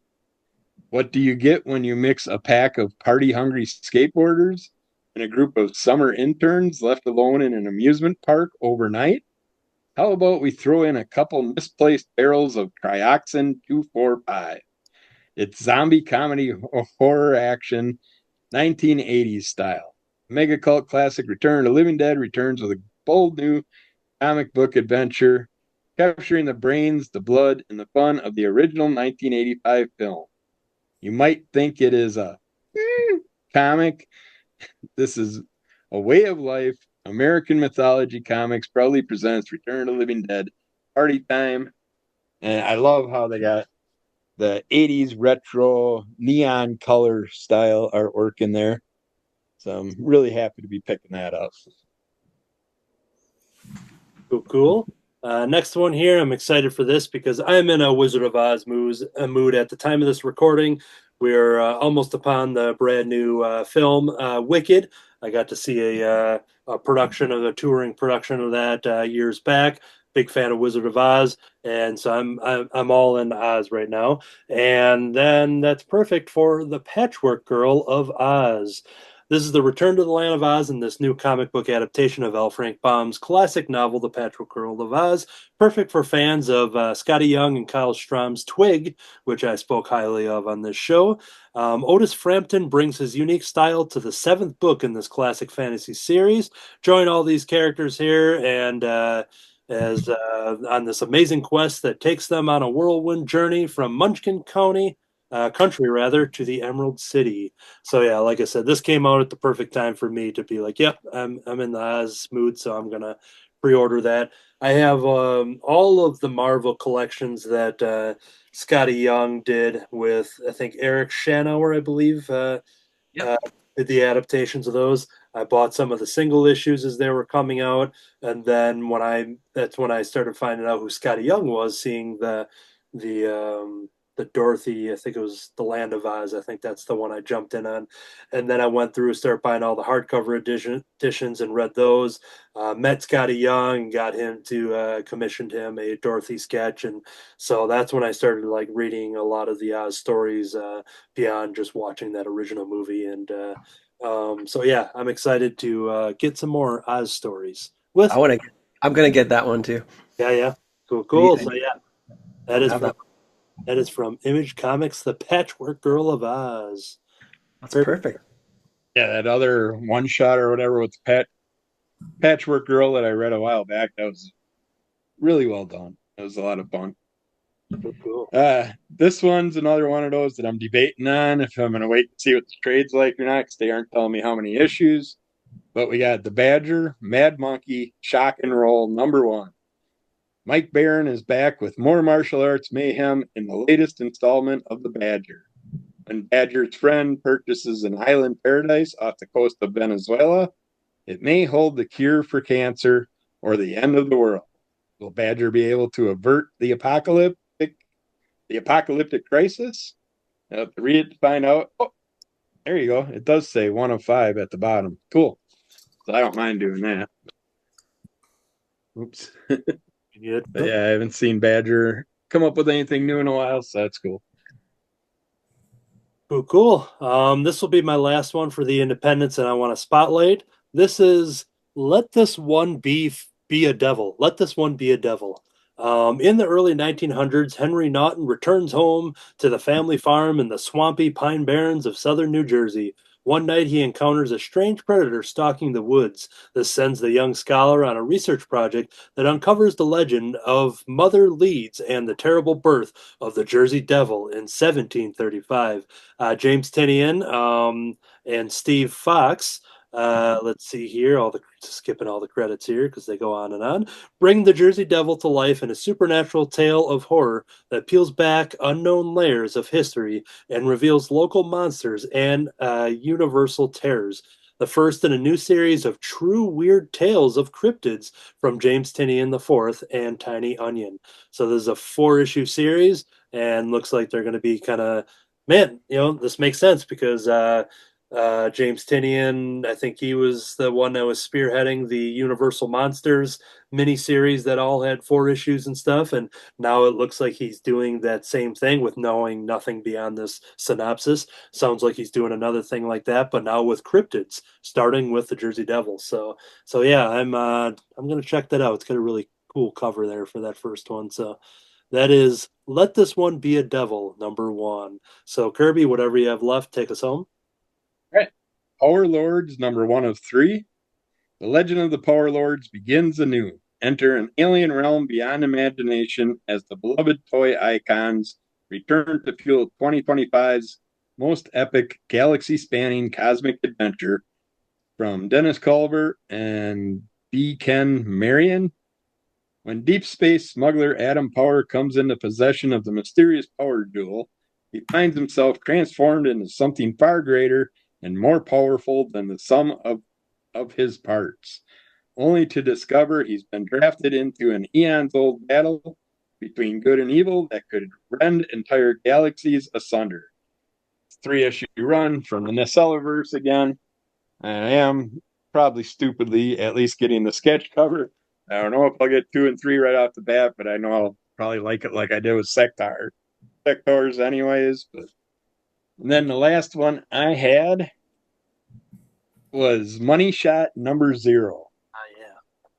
What do you get when you mix a pack of party-hungry skateboarders and a group of summer interns left alone in an amusement park overnight? How about we throw in a couple misplaced barrels of trioxin 245? It's zombie comedy horror action, 1980s style. Mega cult classic Return of the Living Dead returns with a bold new comic book adventure, capturing the brains, the blood, and the fun of the original 1985 film. You might think it is a comic. This is a way of life. American Mythology Comics proudly presents Return of the Living Dead Party Time. And I love how they got the 80s retro neon color style artwork in there. So I'm really happy to be picking that up. Cool. Next one here, I'm excited for this because I'm in a Wizard of Oz mood at the time of this recording. We're almost upon the brand new film, Wicked. I got to see a production of a touring production of that years back. Big fan of Wizard of Oz, and so I'm all in Oz right now. And then that's perfect for the Patchwork Girl of Oz. This is the return to the Land of Oz in this new comic book adaptation of L. Frank Baum's classic novel, The Patchwork Girl of Oz. Perfect for fans of Scotty Young and Kyle Strom's Twig, which I spoke highly of on this show. Otis Frampton brings his unique style to the 7th book in this classic fantasy series. Join all these characters here and as on this amazing quest that takes them on a whirlwind journey from Munchkin country rather, to the Emerald City. So yeah, like I said, this came out at the perfect time for me to be like, yep, I'm in the Oz mood, so I'm gonna pre-order that. I have all of the Marvel collections that Scotty Young did with, I think, Eric Shanower, I believe, Yep. did the adaptations of those. I bought some of the single issues as they were coming out, and then that's when I started finding out who Scotty Young was, seeing the the Dorothy, I think it was The Land of Oz. I think that's the one I jumped in on. And then I went through, started buying all the hardcover editions and read those. Met Scotty Young, got him to commissioned him a Dorothy sketch. And so that's when I started like reading a lot of the Oz stories beyond just watching that original movie. And so yeah, I'm excited to get some more Oz stories. I want to. I'm gonna get that one too. Yeah, cool. So yeah, that is from that is from Image Comics, The Patchwork Girl of Oz. That's perfect. Yeah, that other one shot or whatever with the Patchwork Girl that I read a while back, that was really well done. That was a lot of fun. Cool. This one's another one of those that I'm debating on if I'm going to wait to see what the trade's like or not, because they aren't telling me how many issues. But we got The Badger, Mad Monkey, Shock and Roll #1. Mike Barron is back with more martial arts mayhem in the latest installment of The Badger. When Badger's friend purchases an island paradise off the coast of Venezuela, it may hold the cure for cancer or the end of the world. Will Badger be able to avert the apocalyptic crisis? I have to read it to find out. Oh, there you go. It does say 1 of 5 at the bottom. Cool. So I don't mind doing that. Oops. But yeah, I haven't seen Badger come up with anything new in a while, so that's cool. Cool. This will be my last one for the independents, and I want to spotlight. This is Let This One Be a Devil. Let This One Be a Devil. In the early 1900s, Henry Naughton returns home to the family farm in the swampy Pine Barrens of southern New Jersey. One night he encounters a strange predator stalking the woods. This sends the young scholar on a research project that uncovers the legend of Mother Leeds and the terrible birth of the Jersey Devil in 1735. James Tinian and Steve Fox Let's see here. Skipping all the credits here because they go on and on. Bring the Jersey Devil to life in a supernatural tale of horror that peels back unknown layers of history and reveals local monsters and universal terrors. The first in a new series of true weird tales of cryptids from James Tinian IV and Tiny Onion. So this is a 4-issue series, and looks like they're going to be kind of, man, this makes sense because James Tinian, I think he was the one that was spearheading the Universal Monsters miniseries that all had 4 issues and stuff. And now it looks like he's doing that same thing with knowing nothing beyond this synopsis. Sounds like he's doing another thing like that, but now with cryptids, starting with the Jersey Devil. So yeah, I'm gonna check that out. It's got a really cool cover there for that first one. So that is Let This One Be a Devil, #1. So Kirby, whatever you have left, take us home. All right. Power Lords, #1 of 3. The legend of the Power Lords begins anew. Enter an alien realm beyond imagination as the beloved toy icons return to fuel 2025's most epic galaxy-spanning cosmic adventure from Dennis Culver and B. Ken Marion. When deep space smuggler Adam Power comes into possession of the mysterious power jewel, he finds himself transformed into something far greater and more powerful than the sum of his parts, only to discover he's been drafted into an eons-old battle between good and evil that could rend entire galaxies asunder. 3-issue run from the Nacelaverse again. I am probably stupidly at least getting the sketch cover. I don't know if I'll get 2 and 3 right off the bat, but I know I'll probably like it like I did with Sectaurs anyways. And then the last one I had was Money Shot #0. Yeah.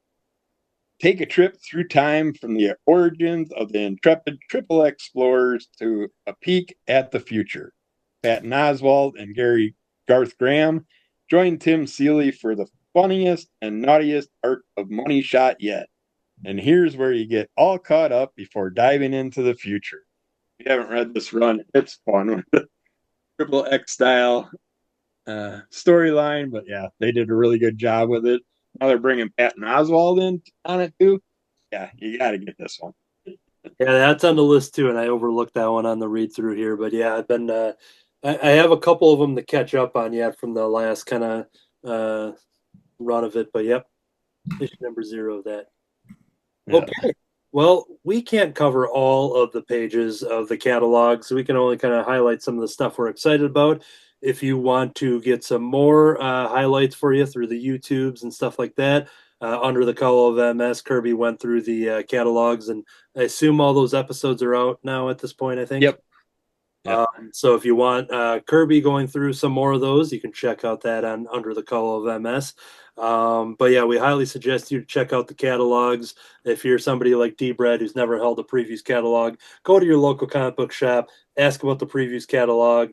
Take a trip through time from the origins of the intrepid triple explorers to a peek at the future. Patton Oswalt and Garth Graham join Tim Seeley for the funniest and naughtiest arc of Money Shot yet. And here's where you get all caught up before diving into the future. If you haven't read this run, it's fun with the triple X style storyline, but yeah, they did a really good job with it. Now they're bringing Patton Oswalt in on it too. Yeah, you got to get this one. Yeah, that's on the list too, and I overlooked that one on the read through here. But yeah, I've been I have a couple of them to catch up on yet from the last kind of run of it. But yep, issue #0 of that. Yeah. Okay. Well, we can't cover all of the pages of the catalog, so we can only kind of highlight some of the stuff we're excited about. If you want to get some more highlights for you through the YouTubes and stuff like that, under the Cowl of MS, Kirby went through the catalogs, and I assume all those episodes are out now at this point, I think. Yep. So if you want Kirby going through some more of those, you can check out that on Under the Cowl of MS. But yeah, we highly suggest you check out the catalogs. If you're somebody like D-Bread who's never held a previews catalog, go to your local comic book shop, ask about the previews catalog.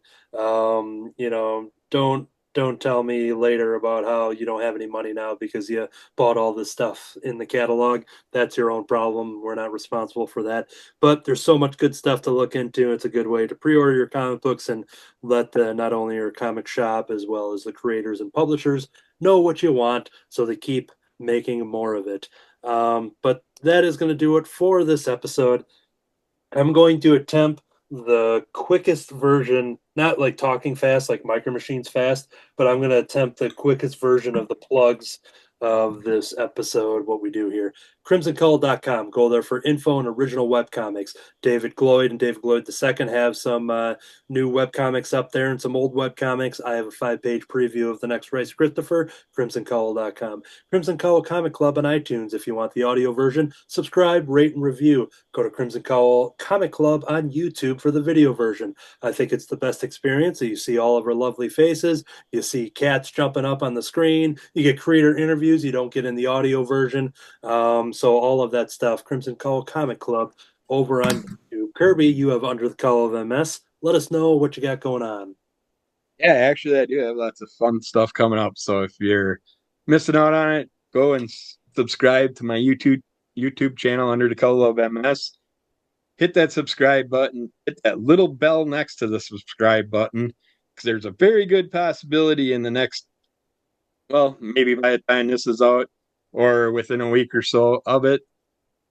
Don't tell me later about how you don't have any money now because you bought all this stuff in the catalog. That's your own problem. We're not responsible for that. But there's so much good stuff to look into. It's a good way to pre-order your comic books and let not only your comic shop as well as the creators and publishers know what you want so they keep making more of it. But that is going to do it for this episode. I'm going to attempt the quickest version, not like talking fast, like Micro Machines fast, but I'm going to attempt the quickest version of the plugs of this episode, what we do here. CrimsonCull.com. Go there for info and original webcomics. David Gloyd and David Gloyd II have some new webcomics up there and some old webcomics. I have a 5-page preview of the next race, Christopher. CrimsonCull.com. Crimson Cowl Comic Club on iTunes. If you want the audio version, subscribe, rate, and review. Go to Crimson Cowl Comic Club on YouTube for the video version. I think it's the best experience. You see all of our lovely faces. You see cats jumping up on the screen. You get creator interviews you don't get in the audio version. So all of that stuff, Crimson Cowl Comic Club over on YouTube. Kirby, you have Under the Cowl of MS. Let us know what you got going on. Yeah, actually, I do have lots of fun stuff coming up. So if you're missing out on it, go and subscribe to my YouTube channel, Under the Cowl of MS. Hit that subscribe button. Hit that little bell next to the subscribe button because there's a very good possibility in the next well, maybe by the time this is out or within a week or so of it,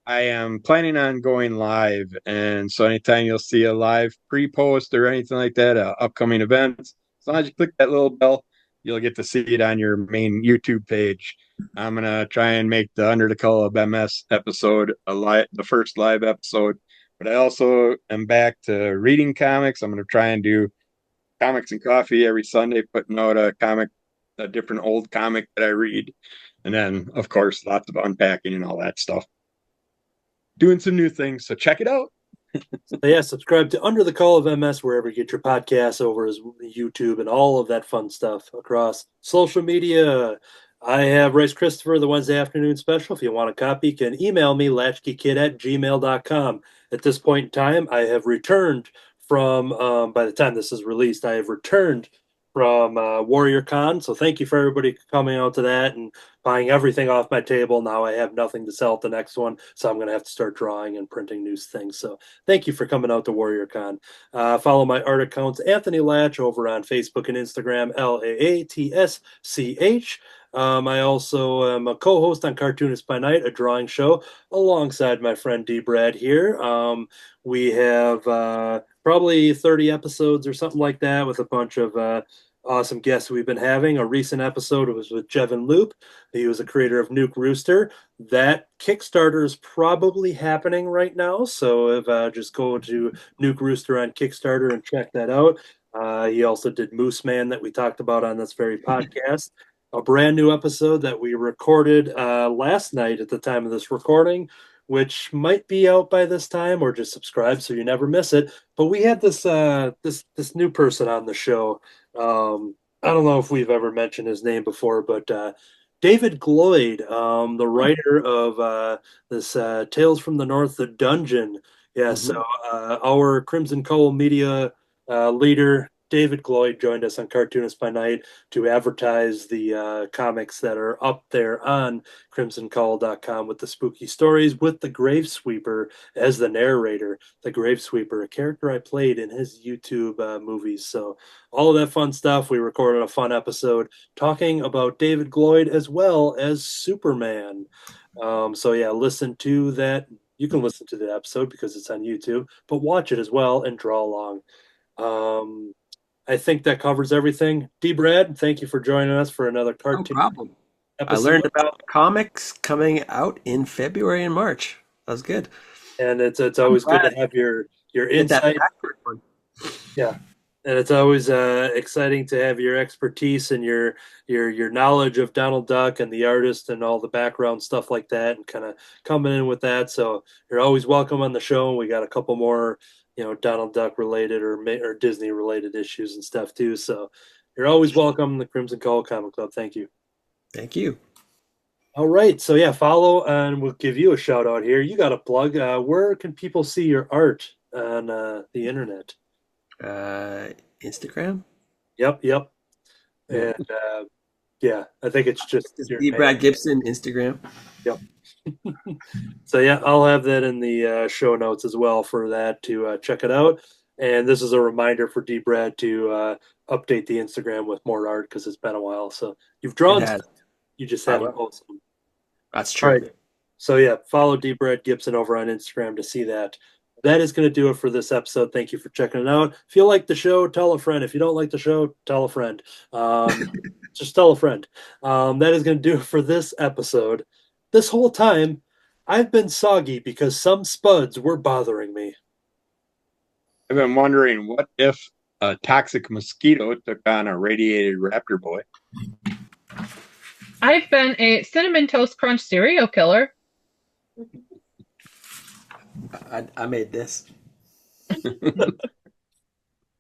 I am planning on going live. And so anytime you'll see a live pre-post or anything like that, upcoming events, as long as you click that little bell, you'll get to see it on your main YouTube page. I'm gonna try and make the Under the Cowl of MS episode the first live episode. But I also am back to reading comics. I'm gonna try and do comics and coffee every Sunday, putting out a different old comic that I read. And then, of course, lots of unpacking and all that stuff. Doing some new things, so check it out. So yeah, subscribe to Under the Cowl of MS wherever you get your podcasts, over as YouTube and all of that fun stuff across social media. I have Rice Christopher, the Wednesday afternoon special. If you want a copy, you can email me, latchkeykid@gmail.com. At this point in time, I have returned from, by the time this is released, I have returned from Warrior Con. So thank you for everybody coming out to that and buying everything off my table. Now I have nothing to sell at the next one, so I'm going to have to start drawing and printing new things. So thank you for coming out to Warrior Con. Follow my art accounts, Anthony Laatsch, over on Facebook and Instagram, LAATSCH. I also am a co-host on Cartoonist by Night, a drawing show, alongside my friend D. Brad here. We have probably 30 episodes or something like that, with a bunch of awesome guests we've been having. A recent episode was with Jevin Loop. He was a creator of Nuke Rooster. That Kickstarter is probably happening right now, so if just go to Nuke Rooster on Kickstarter and check that out. He also did Moose Man, that we talked about on this very podcast. A brand new episode that we recorded last night at the time of this recording, which might be out by this time, or just subscribe so you never miss it. But we had this this new person on the show. I don't know if we've ever mentioned his name before, but David Gloyd, the writer of this Tales from the North, the Dungeon. Yeah, so our Crimson Cowl media leader, David Gloyd, joined us on Cartoonist by Night to advertise the comics that are up there on crimsoncowl.com with the spooky stories, with the Grave Sweeper as the narrator. The Grave Sweeper, a character I played in his YouTube movies. So all of that fun stuff. We recorded a fun episode talking about David Gloyd as well as Superman. So yeah, listen to that. You can listen to the episode because it's on YouTube, but watch it as well and draw along. I think that covers everything. D. Brad, thank you for joining us for another No cartoon problem. I episode. learned about comics coming out in February and March. That was good. And it's always good to have your Get that insight. backward one. Yeah, and it's always exciting to have your expertise and your knowledge of Donald Duck and the artist and all the background stuff like that, and kind of coming in with that. So you're always welcome on the show. We got a couple more, Donald Duck related or Disney related issues and stuff too. So you're always welcome in the Crimson Cowl Comic Club. Thank you. Thank you. All right, so yeah, follow, and we'll give you a shout out here. You got a plug. Where can people see your art on the internet? Instagram. Yep. Yeah. And yeah, I think it's just your D. Brad Gibson Instagram. Yep. So yeah, I'll have that in the show notes as well for that to check it out. And this is a reminder for D. Brad to update the Instagram with more art, because it's been a while. So you've drawn stuff, you just haven't posted them. That's true. All right. So yeah, follow D. Brad Gibson over on Instagram to see that. That is going to do it for this episode. Thank you for checking it out. If you like the show, tell a friend. If you don't like the show, tell a friend. Just tell a friend. That is going to do it for this episode. This whole time, I've been soggy because some spuds were bothering me. I've been wondering, what if a toxic mosquito took on a radiated raptor boy? I've been a Cinnamon Toast Crunch serial killer. I made this.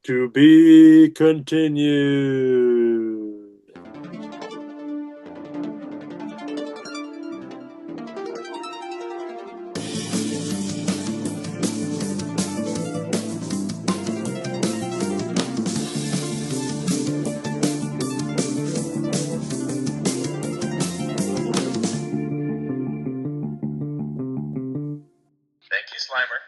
To be continued. Thank you, Slimer.